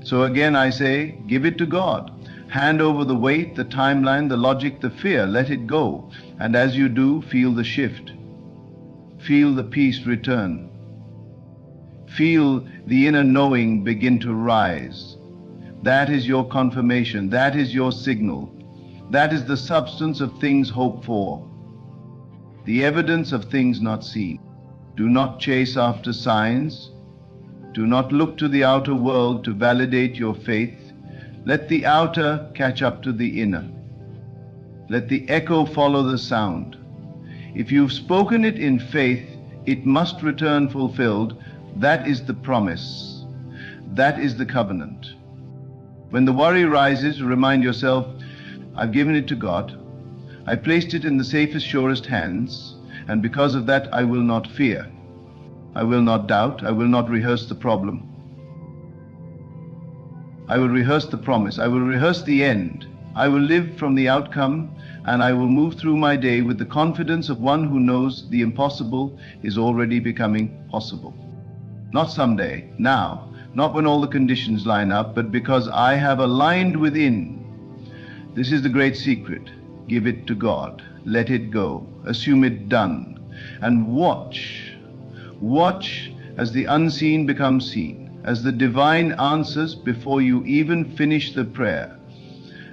So again I say, give it to God. Hand over the weight, the timeline, the logic, the fear. Let it go. And as you do, feel the shift. Feel the peace return. Feel the inner knowing begin to rise. That is your confirmation. That is your signal. That is the substance of things hoped for, the evidence of things not seen. Do not chase after signs. Do not look to the outer world to validate your faith. Let the outer catch up to the inner. Let the echo follow the sound. If you've spoken it in faith, it must return fulfilled. That is the promise. That is the covenant. When the worry rises, remind yourself, I've given it to God. I placed it in the safest, surest hands, and because of that I will not fear. I will not doubt. I will not rehearse the problem. I will rehearse the promise. I will rehearse the end. I will live from the outcome, and I will move through my day with the confidence of one who knows the impossible is already becoming possible. Not someday, now, not when all the conditions line up, but because I have aligned within. This is the great secret. Give it to God. Let it go. Assume it done. And watch. Watch as the unseen becomes seen, as the divine answers before you even finish the prayer,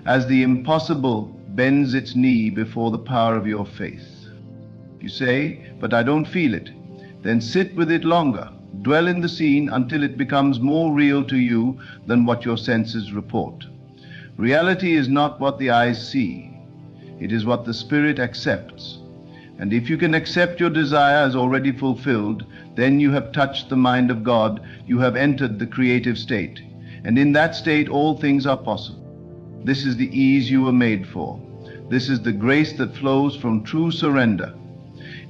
as the impossible bends its knee before the power of your faith. You say, but I don't feel it. Then sit with it longer. Dwell in the scene until it becomes more real to you than what your senses report. Reality is not what the eyes see. It is what the spirit accepts. And if you can accept your desire as already fulfilled, then you have touched the mind of God. You have entered the creative state. And in that state, all things are possible. This is the ease you were made for. This is the grace that flows from true surrender.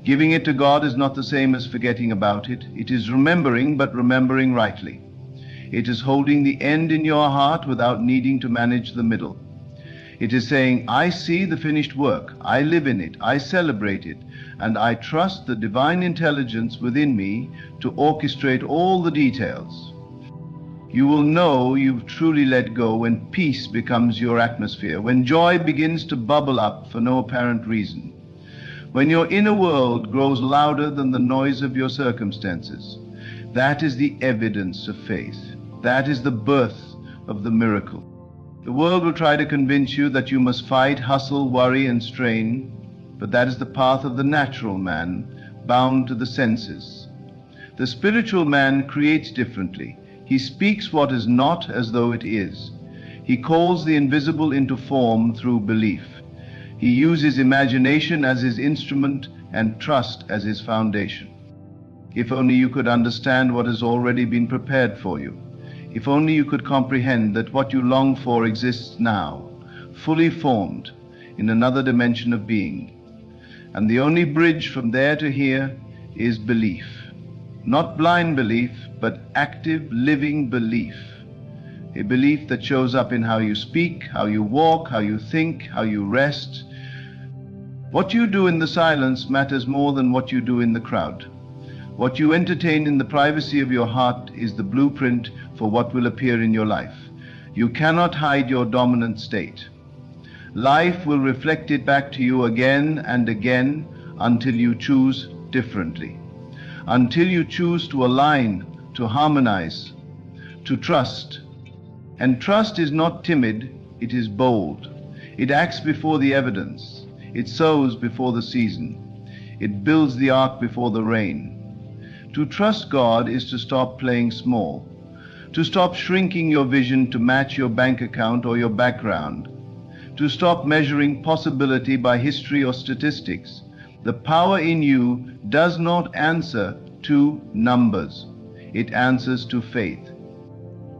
Giving it to God is not the same as forgetting about it. It is remembering, but remembering rightly. It is holding the end in your heart without needing to manage the middle. It is saying, I see the finished work, I live in it, I celebrate it, and I trust the divine intelligence within me to orchestrate all the details. You will know you've truly let go when peace becomes your atmosphere, when joy begins to bubble up for no apparent reason, when your inner world grows louder than the noise of your circumstances. That is the evidence of faith. That is the birth of the miracle. The world will try to convince you that you must fight, hustle, worry, and strain, but that is the path of the natural man, bound to the senses. The spiritual man creates differently. He speaks what is not as though it is. He calls the invisible into form through belief. He uses imagination as his instrument and trust as his foundation. If only you could understand what has already been prepared for you. If only you could comprehend that what you long for exists now, fully formed in another dimension of being. And the only bridge from there to here is belief. Not blind belief, but active, living belief. A belief that shows up in how you speak, how you walk, how you think, how you rest. What you do in the silence matters more than what you do in the crowd. What you entertain in the privacy of your heart is the blueprint for what will appear in your life. You cannot hide your dominant state. Life will reflect it back to you again and again until you choose differently. Until you choose to align, to harmonize, to trust, And trust is not timid, it is bold. It acts before the evidence. It sows before the season. It builds the ark before the rain. To trust God is to stop playing small, to stop shrinking your vision to match your bank account or your background, to stop measuring possibility by history or statistics. The power in you does not answer to numbers. It answers to faith.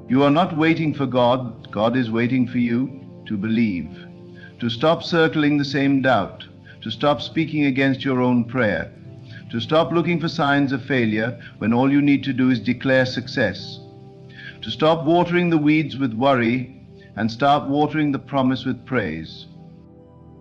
You are not waiting for God. God is waiting for you to believe, to stop circling the same doubt, to stop speaking against your own prayer, to stop looking for signs of failure when all you need to do is declare success, to stop watering the weeds with worry and start watering the promise with praise.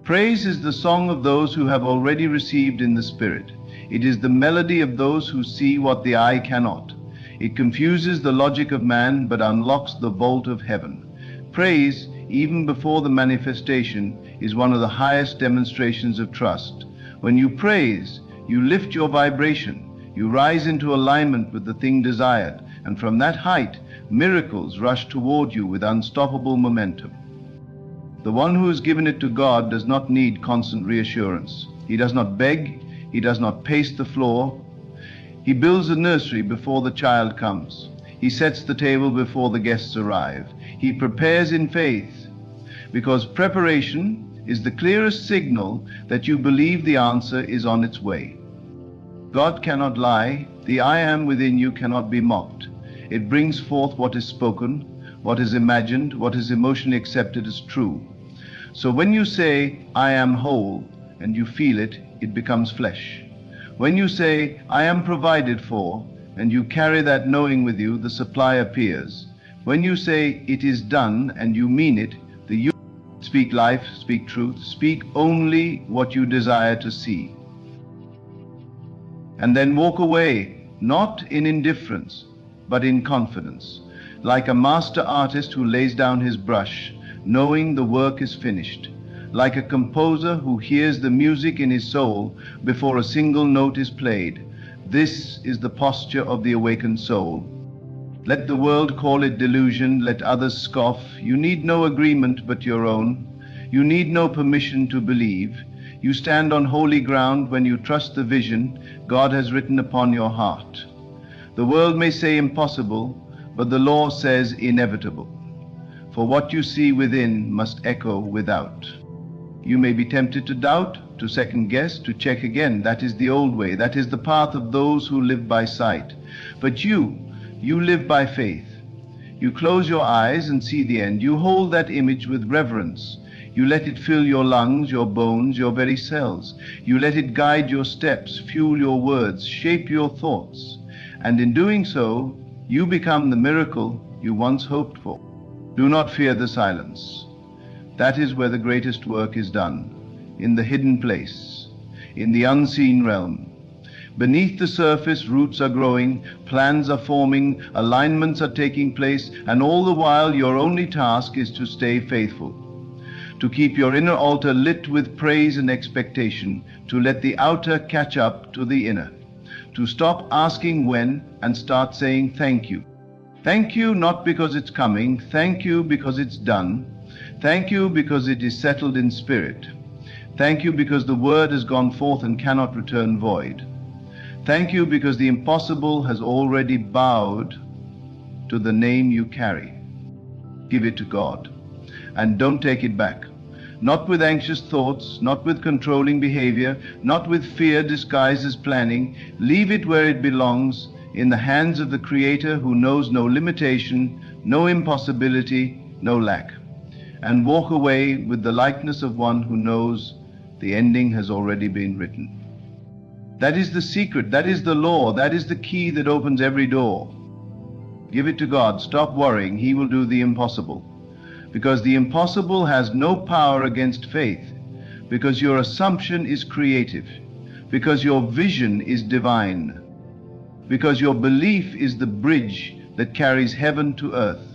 Praise is the song of those who have already received in the Spirit. It is the melody of those who see what the eye cannot. It confuses the logic of man but unlocks the vault of heaven. Praise, even before the manifestation, is one of the highest demonstrations of trust. When you praise, you lift your vibration. You rise into alignment with the thing desired, and from that height, miracles rush toward you with unstoppable momentum. The one who has given it to God does not need constant reassurance. He does not beg. He does not pace the floor. He builds a nursery before the child comes. He sets the table before the guests arrive. He prepares in faith, because preparation is the clearest signal that you believe the answer is on its way. God cannot lie. The I am within you cannot be mocked. It brings forth what is spoken, what is imagined, what is emotionally accepted as true. So when you say, I am whole, and you feel it, it becomes flesh. When you say, I am provided for, and you carry that knowing with you, the supply appears. When you say, it is done, and you mean it, the you speak life, speak truth, speak only what you desire to see. And then walk away, not in indifference, but in confidence, like a master artist who lays down his brush, knowing the work is finished, like a composer who hears the music in his soul before a single note is played. This is the posture of the awakened soul. Let the world call it delusion, let others scoff. You need no agreement but your own. You need no permission to believe. You stand on holy ground when you trust the vision God has written upon your heart. The world may say impossible, but the law says inevitable. For what you see within must echo without. You may be tempted to doubt, to second guess, to check again. That is the old way. That is the path of those who live by sight. But you live by faith. You close your eyes and see the end. You hold that image with reverence. You let it fill your lungs, your bones, your very cells. You let it guide your steps, fuel your words, shape your thoughts. And in doing so, you become the miracle you once hoped for. Do not fear the silence. That is where the greatest work is done, in the hidden place, in the unseen realm. Beneath the surface, roots are growing, plans are forming, alignments are taking place, and all the while your only task is to stay faithful, to keep your inner altar lit with praise and expectation, to let the outer catch up to the inner, to stop asking when and start saying thank you. Thank you not because it's coming, thank you because it's done, thank you because it is settled in spirit, thank you because the word has gone forth and cannot return void. Thank you because the impossible has already bowed to the name you carry. Give it to God and don't take it back. Not with anxious thoughts, not with controlling behavior, not with fear disguised as planning. Leave it where it belongs, in the hands of the Creator who knows no limitation, no impossibility, no lack. And walk away with the likeness of one who knows the ending has already been written. That is the secret, that is the law, that is the key that opens every door. Give it to God, stop worrying, He will do the impossible. Because the impossible has no power against faith, because your assumption is creative, because your vision is divine, because your belief is the bridge that carries heaven to earth.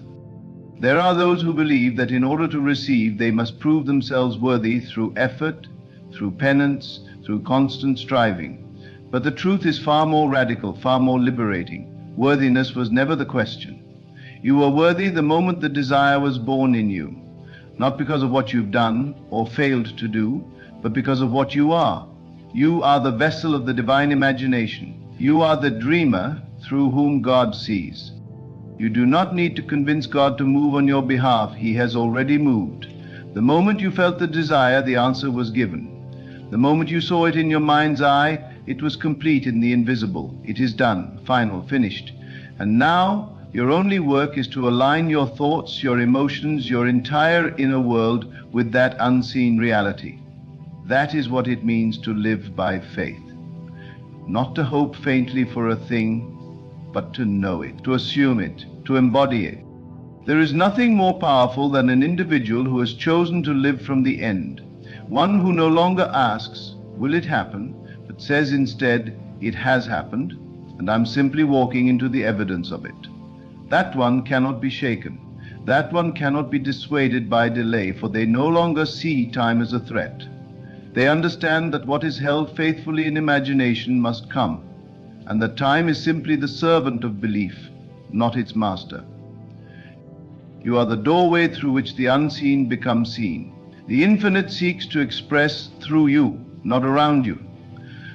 There are those who believe that in order to receive, they must prove themselves worthy through effort, through penance, through constant striving. But the truth is far more radical, far more liberating. Worthiness was never the question. You were worthy the moment the desire was born in you, not because of what you've done or failed to do, but because of what you are. You are the vessel of the divine imagination. You are the dreamer through whom God sees. You do not need to convince God to move on your behalf. He has already moved. The moment you felt the desire, the answer was given. The moment you saw it in your mind's eye, it was complete in the invisible. It is done, final, finished. And now, your only work is to align your thoughts, your emotions, your entire inner world with that unseen reality. That is what it means to live by faith. Not to hope faintly for a thing, but to know it, to assume it, to embody it. There is nothing more powerful than an individual who has chosen to live from the end. One who no longer asks, will it happen, but says instead, it has happened, and I'm simply walking into the evidence of it. That one cannot be shaken. That one cannot be dissuaded by delay, for they no longer see time as a threat. They understand that what is held faithfully in imagination must come, and that time is simply the servant of belief, not its master. You are the doorway through which the unseen becomes seen. The infinite seeks to express through you, not around you.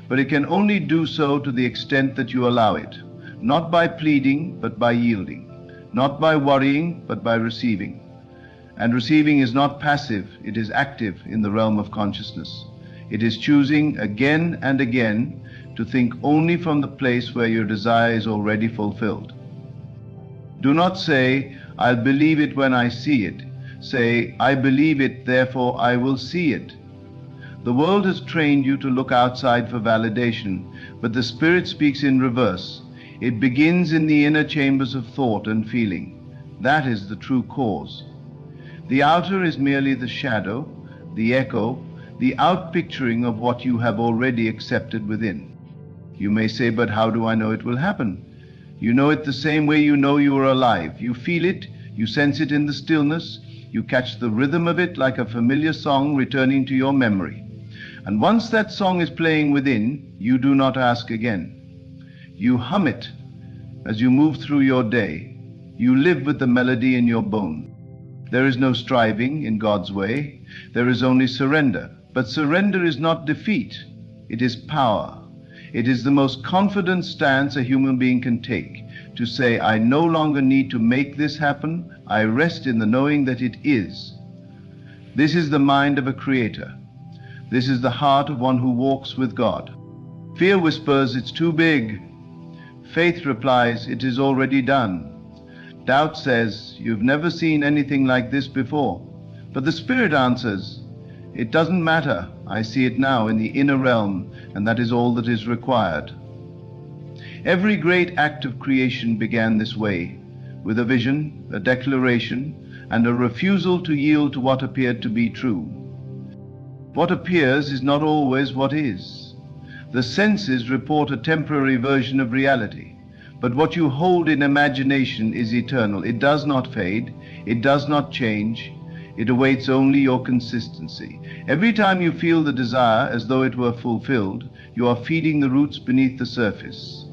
But it can only do so to the extent that you allow it, not by pleading, but by yielding, not by worrying, but by receiving. And receiving is not passive, it is active in the realm of consciousness. It is choosing again and again to think only from the place where your desire is already fulfilled. Do not say, I'll believe it when I see it. Say, I believe it, therefore I will see it. The world has trained you to look outside for validation, but the Spirit speaks in reverse. It begins in the inner chambers of thought and feeling. That is the true cause. The outer is merely the shadow, the echo, the outpicturing of what you have already accepted within. You may say, but how do I know it will happen? You know it the same way you know you are alive. You feel it, you sense it in the stillness, you catch the rhythm of it like a familiar song returning to your memory. And once that song is playing within, you do not ask again. You hum it as you move through your day. You live with the melody in your bone. There is no striving in God's way. There is only surrender. But surrender is not defeat. It is power. It is the most confident stance a human being can take, to say, I no longer need to make this happen. I rest in the knowing that it is. This is the mind of a creator. This is the heart of one who walks with God. Fear whispers, it's too big. Faith replies, it is already done. Doubt says, you've never seen anything like this before. But the Spirit answers, it doesn't matter. I see it now in the inner realm, and that is all that is required. Every great act of creation began this way, with a vision, a declaration, and a refusal to yield to what appeared to be true. What appears is not always what is. The senses report a temporary version of reality, but what you hold in imagination is eternal. It does not fade, it does not change, it awaits only your consistency. Every time you feel the desire as though it were fulfilled, you are feeding the roots beneath the surface.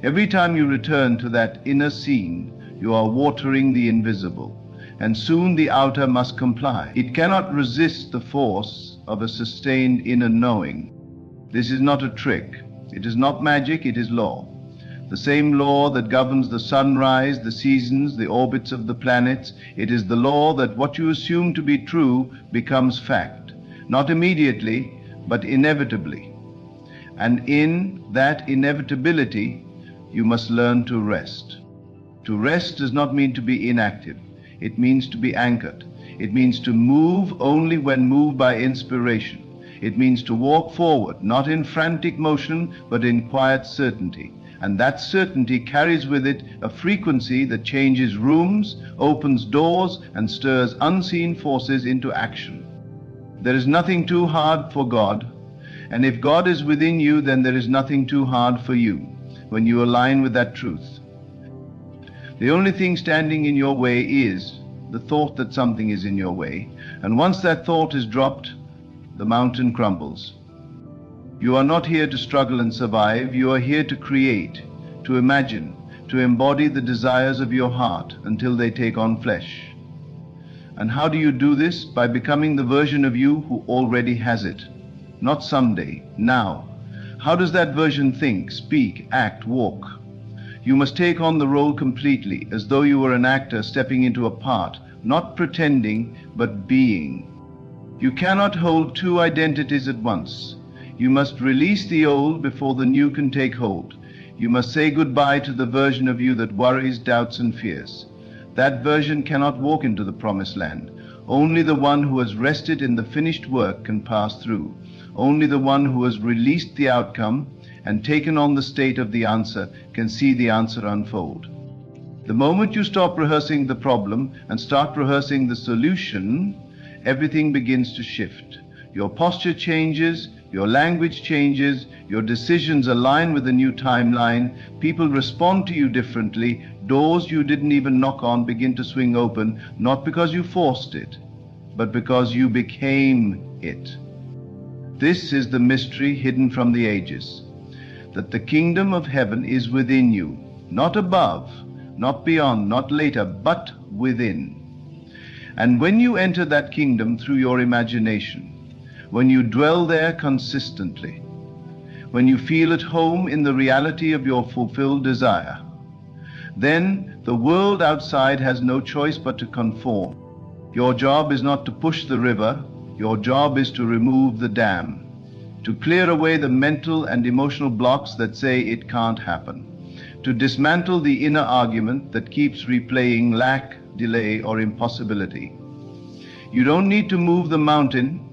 Every time you return to that inner scene, you are watering the invisible, and soon the outer must comply. It cannot resist the force of a sustained inner knowing. This is not a trick. It is not magic, it is law. The same law that governs the sunrise, the seasons, the orbits of the planets. It is the law that what you assume to be true becomes fact. Not immediately, but inevitably. And in that inevitability, you must learn to rest. To rest does not mean to be inactive. It means to be anchored. It means to move only when moved by inspiration. It means to walk forward, not in frantic motion, but in quiet certainty. And that certainty carries with it a frequency that changes rooms, opens doors, and stirs unseen forces into action. There is nothing too hard for God, and if God is within you, then there is nothing too hard for you when you align with that truth. The only thing standing in your way is the thought that something is in your way, and once that thought is dropped, the mountain crumbles. You are not here to struggle and survive. You are here to create, to imagine, to embody the desires of your heart until they take on flesh. And how do you do this? By becoming the version of you who already has it. Not someday, now. How does that version think, speak, act, walk? You must take on the role completely, as though you were an actor stepping into a part, not pretending, but being. You cannot hold two identities at once. You must release the old before the new can take hold. You must say goodbye to the version of you that worries, doubts, and fears. That version cannot walk into the promised land. Only the one who has rested in the finished work can pass through. Only the one who has released the outcome and taken on the state of the answer can see the answer unfold. The moment you stop rehearsing the problem and start rehearsing the solution, everything begins to shift. Your posture changes, your language changes, your decisions align with a new timeline, people respond to you differently, doors you didn't even knock on begin to swing open, not because you forced it, but because you became it. This is the mystery hidden from the ages, that the kingdom of heaven is within you, not above, not beyond, not later, but within. And when you enter that kingdom through your imagination, when you dwell there consistently, when you feel at home in the reality of your fulfilled desire, then the world outside has no choice but to conform. Your job is not to push the river, your job is to remove the dam, to clear away the mental and emotional blocks that say it can't happen, to dismantle the inner argument that keeps replaying lack, delay, or impossibility. You don't need to move the mountain.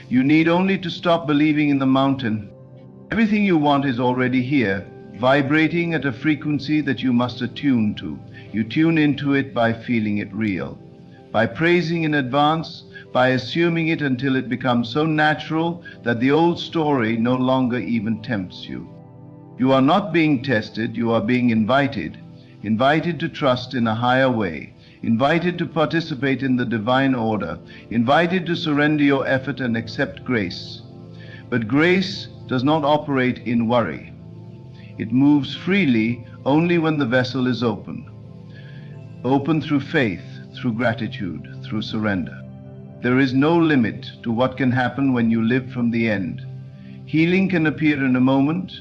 You need only to stop believing in the mountain. Everything you want is already here, vibrating at a frequency that you must attune to. You tune into it by feeling it real, by praising in advance, by assuming it until it becomes so natural that the old story no longer even tempts you. You are not being tested, you are being invited to trust in a higher way, invited to participate in the divine order, invited to surrender your effort and accept grace. But grace does not operate in worry. It moves freely only when the vessel is open. Open through faith, through gratitude, through surrender. There is no limit to what can happen when you live from the end. Healing can appear in a moment.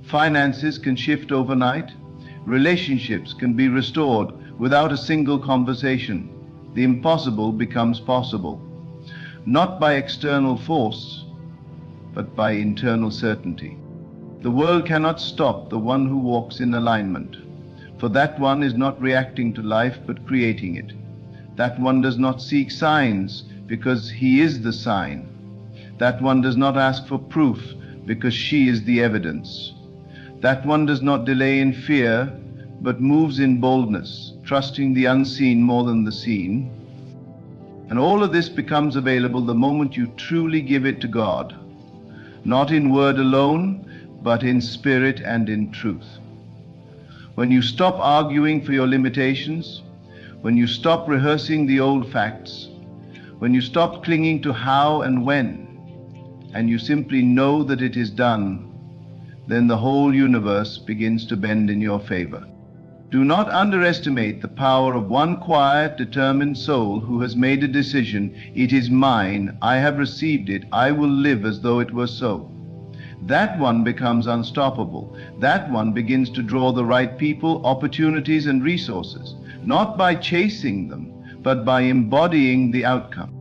Finances can shift overnight. Relationships can be restored without a single conversation. The impossible becomes possible, not by external force, but by internal certainty. The world cannot stop the one who walks in alignment, for that one is not reacting to life but creating it. That one does not seek signs because he is the sign. That one does not ask for proof because she is the evidence. That one does not delay in fear but moves in boldness, trusting the unseen more than the seen. And all of this becomes available the moment you truly give it to God, not in word alone, but in spirit and in truth. When you stop arguing for your limitations, when you stop rehearsing the old facts, when you stop clinging to how and when, and you simply know that it is done, then the whole universe begins to bend in your favor. Do not underestimate the power of one quiet, determined soul who has made a decision. It is mine, I have received it, I will live as though it were so. That one becomes unstoppable. That one begins to draw the right people, opportunities, and resources, not by chasing them, but by embodying the outcome.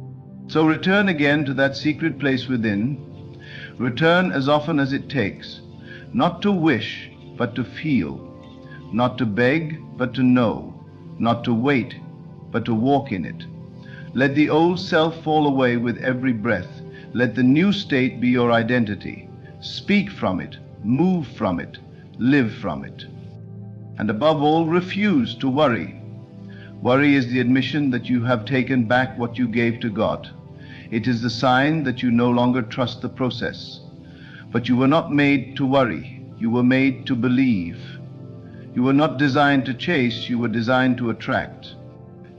So return again to that secret place within. Return as often as it takes, not to wish, but to feel. Not to beg, but to know. Not to wait, but to walk in it. Let the old self fall away with every breath. Let the new state be your identity. Speak from it, move from it, live from it. And above all, refuse to worry. Worry is the admission that you have taken back what you gave to God. It is the sign that you no longer trust the process. But you were not made to worry. You were made to believe. You were not designed to chase, you were designed to attract.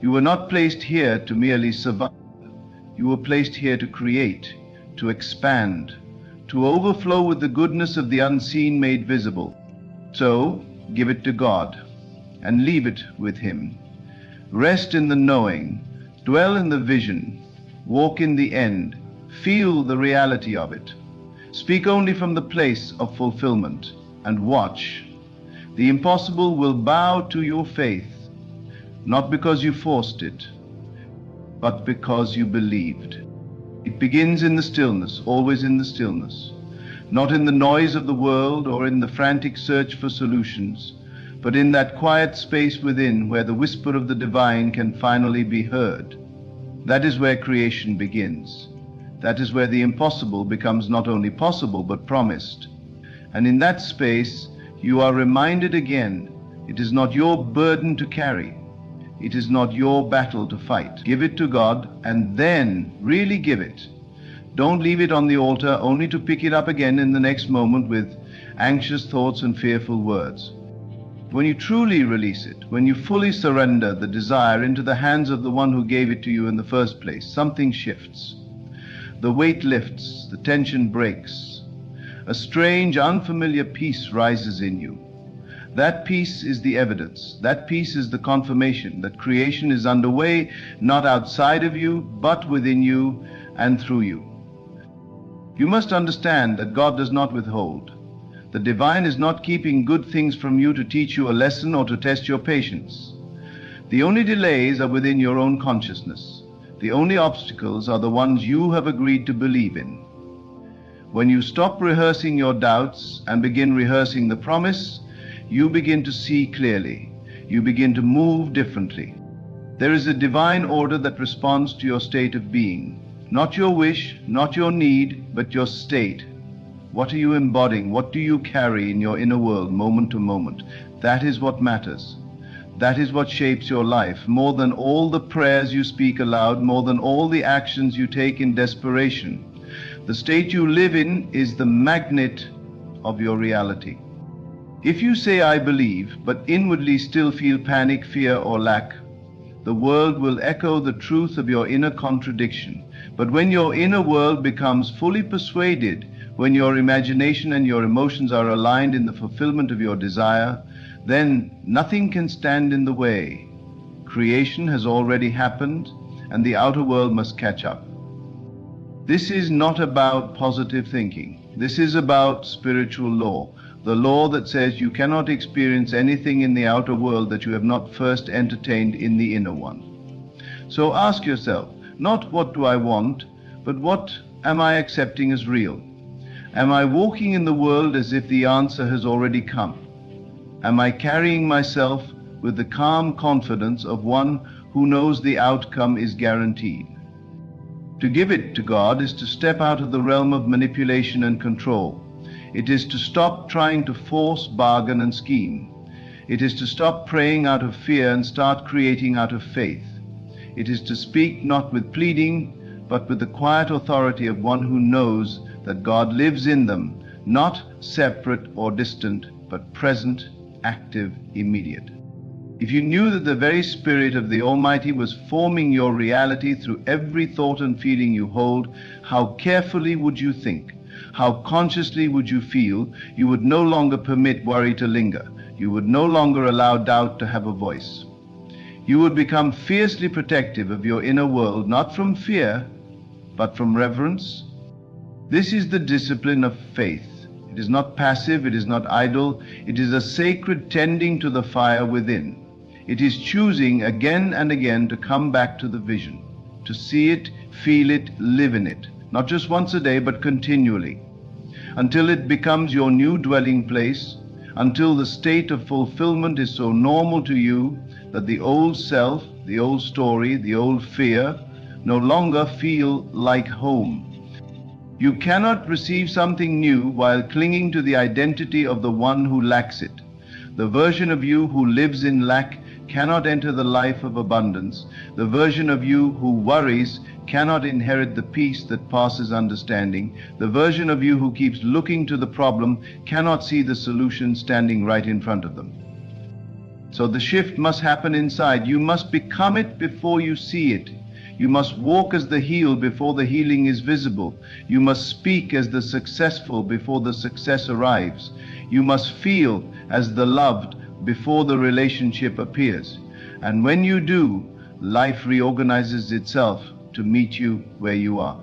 You were not placed here to merely survive. You were placed here to create, to expand, to overflow with the goodness of the unseen made visible. So, give it to God and leave it with Him. Rest in the knowing, dwell in the vision, walk in the end, feel the reality of it. Speak only from the place of fulfillment and watch. The impossible will bow to your faith, not because you forced it, but because you believed. It begins in the stillness, always in the stillness, not in the noise of the world or in the frantic search for solutions, but in that quiet space within where the whisper of the divine can finally be heard. That is where creation begins. That is where the impossible becomes not only possible but promised. And in that space, you are reminded again, it is not your burden to carry. It is not your battle to fight. Give it to God and then really give it. Don't leave it on the altar only to pick it up again in the next moment with anxious thoughts and fearful words. When you truly release it, when you fully surrender the desire into the hands of the one who gave it to you in the first place, something shifts. The weight lifts, the tension breaks. A strange, unfamiliar peace rises in you. That peace is the evidence. That peace is the confirmation that creation is underway, not outside of you, but within you and through you. You must understand that God does not withhold. The divine is not keeping good things from you to teach you a lesson or to test your patience. The only delays are within your own consciousness. The only obstacles are the ones you have agreed to believe in. When you stop rehearsing your doubts and begin rehearsing the promise, you begin to see clearly. You begin to move differently. There is a divine order that responds to your state of being. Not your wish, not your need, but your state. What are you embodying? What do you carry in your inner world moment to moment? That is what matters. That is what shapes your life, more than all the prayers you speak aloud, more than all the actions you take in desperation. The state you live in is the magnet of your reality. If you say, I believe, but inwardly still feel panic, fear, or lack, the world will echo the truth of your inner contradiction. But when your inner world becomes fully persuaded, when your imagination and your emotions are aligned in the fulfillment of your desire, then nothing can stand in the way. Creation has already happened, and the outer world must catch up. This is not about positive thinking. This is about spiritual law. The law that says you cannot experience anything in the outer world that you have not first entertained in the inner one. So ask yourself, not what do I want, but what am I accepting as real? Am I walking in the world as if the answer has already come? Am I carrying myself with the calm confidence of one who knows the outcome is guaranteed? To give it to God is to step out of the realm of manipulation and control. It is to stop trying to force, bargain, and scheme. It is to stop praying out of fear and start creating out of faith. It is to speak not with pleading, but with the quiet authority of one who knows that God lives in them, not separate or distant, but present, active, immediate. If you knew that the very Spirit of the Almighty was forming your reality through every thought and feeling you hold, how carefully would you think? How consciously would you feel? You would no longer permit worry to linger. You would no longer allow doubt to have a voice. You would become fiercely protective of your inner world, not from fear, but from reverence. This is the discipline of faith. It is not passive, it is not idle, it is a sacred tending to the fire within. It is choosing again and again to come back to the vision, to see it, feel it, live in it, not just once a day, but continually, until it becomes your new dwelling place, until the state of fulfillment is so normal to you that the old self, the old story, the old fear no longer feel like home. You cannot receive something new while clinging to the identity of the one who lacks it. The version of you who lives in lack cannot enter the life of abundance. The version of you who worries cannot inherit the peace that passes understanding. The version of you who keeps looking to the problem cannot see the solution standing right in front of them. So the shift must happen inside. You must become it before you see it. You must walk as the healed before the healing is visible. You must speak as the successful before the success arrives. You must feel as the loved before the relationship appears. And when you do, life reorganizes itself to meet you where you are.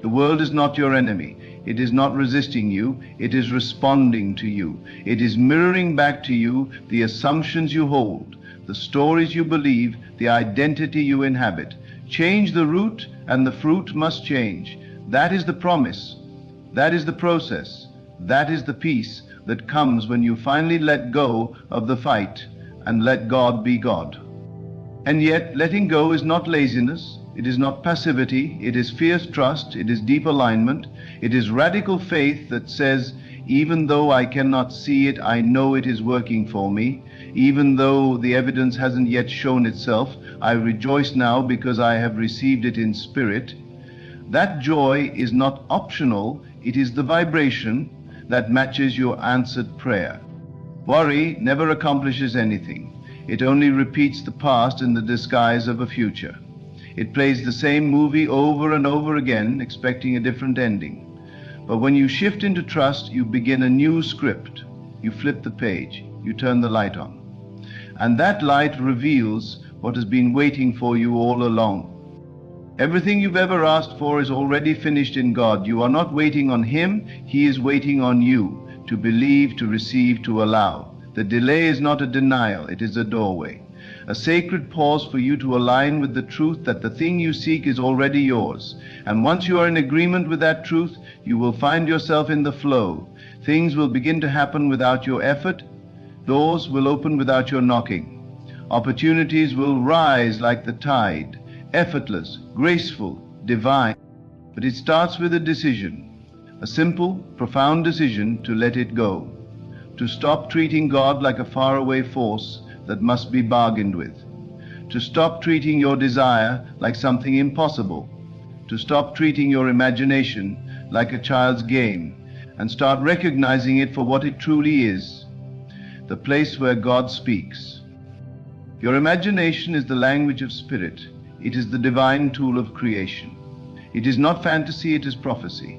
The world is not your enemy. It is not resisting you. It is responding to you. It is mirroring back to you the assumptions you hold, the stories you believe, the identity you inhabit. Change the root and the fruit must change. That is the promise. That is the process. That is the peace that comes when you finally let go of the fight and let God be God. And yet, letting go is not laziness. It is not passivity. It is fierce trust. It is deep alignment. It is radical faith that says, even though I cannot see it, I know it is working for me. Even though the evidence hasn't yet shown itself, I rejoice now because I have received it in spirit. That joy is not optional. It is the vibration that matches your answered prayer. Worry never accomplishes anything. It only repeats the past in the disguise of a future. It plays the same movie over and over again, expecting a different ending. But when you shift into trust, you begin a new script. You flip the page. You turn the light on. And that light reveals what has been waiting for you all along. Everything you've ever asked for is already finished in God. You are not waiting on Him. He is waiting on you to believe, to receive, to allow. The delay is not a denial. It is a doorway. A sacred pause for you to align with the truth that the thing you seek is already yours. And once you are in agreement with that truth, you will find yourself in the flow. Things will begin to happen without your effort. Doors will open without your knocking. Opportunities will rise like the tide, effortless, graceful, divine. But it starts with a decision, a simple, profound decision to let it go, to stop treating God like a faraway force that must be bargained with, to stop treating your desire like something impossible, to stop treating your imagination like a child's game, and start recognizing it for what it truly is, the place where God speaks. Your imagination is the language of spirit. It is the divine tool of creation. It is not fantasy, it is prophecy.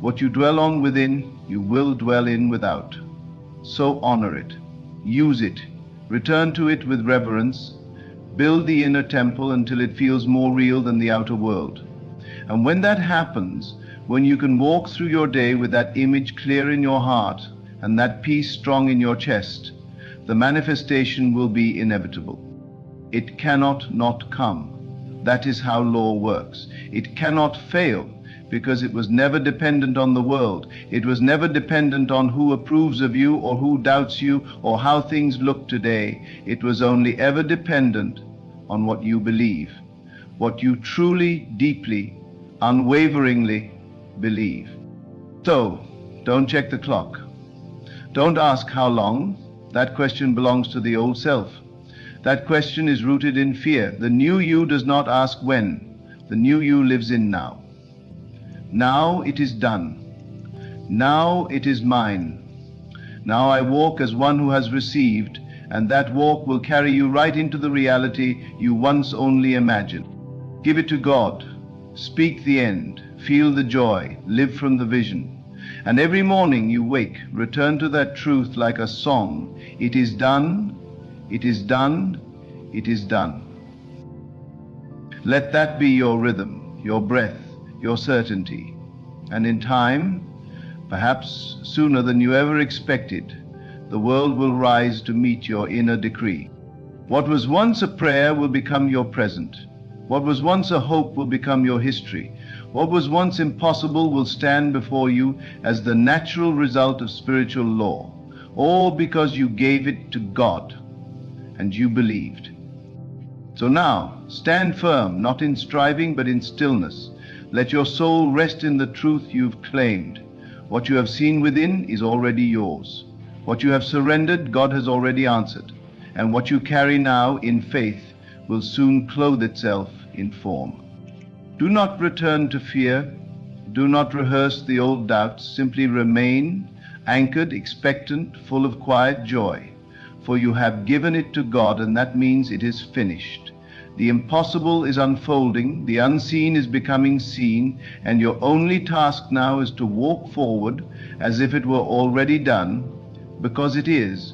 What you dwell on within, you will dwell in without. So honor it, use it, return to it with reverence, build the inner temple until it feels more real than the outer world. And when that happens, when you can walk through your day with that image clear in your heart and that peace strong in your chest, the manifestation will be inevitable. It cannot not come. That is how law works. It cannot fail because it was never dependent on the world. It was never dependent on who approves of you or who doubts you or how things look today. It was only ever dependent on what you believe, what you truly, deeply, unwaveringly believe. So, don't check the clock. Don't ask how long. That question belongs to the old self. That question is rooted in fear. The new you does not ask when. The new you lives in now. Now it is done. Now it is mine. Now I walk as one who has received, and that walk will carry you right into the reality you once only imagined. Give it to God. Speak the end. Feel the joy. Live from the vision. And every morning you wake, return to that truth like a song. It is done. It is done. It is done. Let that be your rhythm, your breath, your certainty. And in time, perhaps sooner than you ever expected, the world will rise to meet your inner decree. What was once a prayer will become your present. What was once a hope will become your history. What was once impossible will stand before you as the natural result of spiritual law, all because you gave it to God and you believed. So now, stand firm, not in striving, but in stillness. Let your soul rest in the truth you've claimed. What you have seen within is already yours. What you have surrendered, God has already answered. And what you carry now in faith will soon clothe itself in form. Do not return to fear. Do not rehearse the old doubts. Simply remain anchored, expectant, full of quiet joy. For you have given it to God, and that means it is finished. The impossible is unfolding, the unseen is becoming seen, and your only task now is to walk forward as if it were already done, because it is.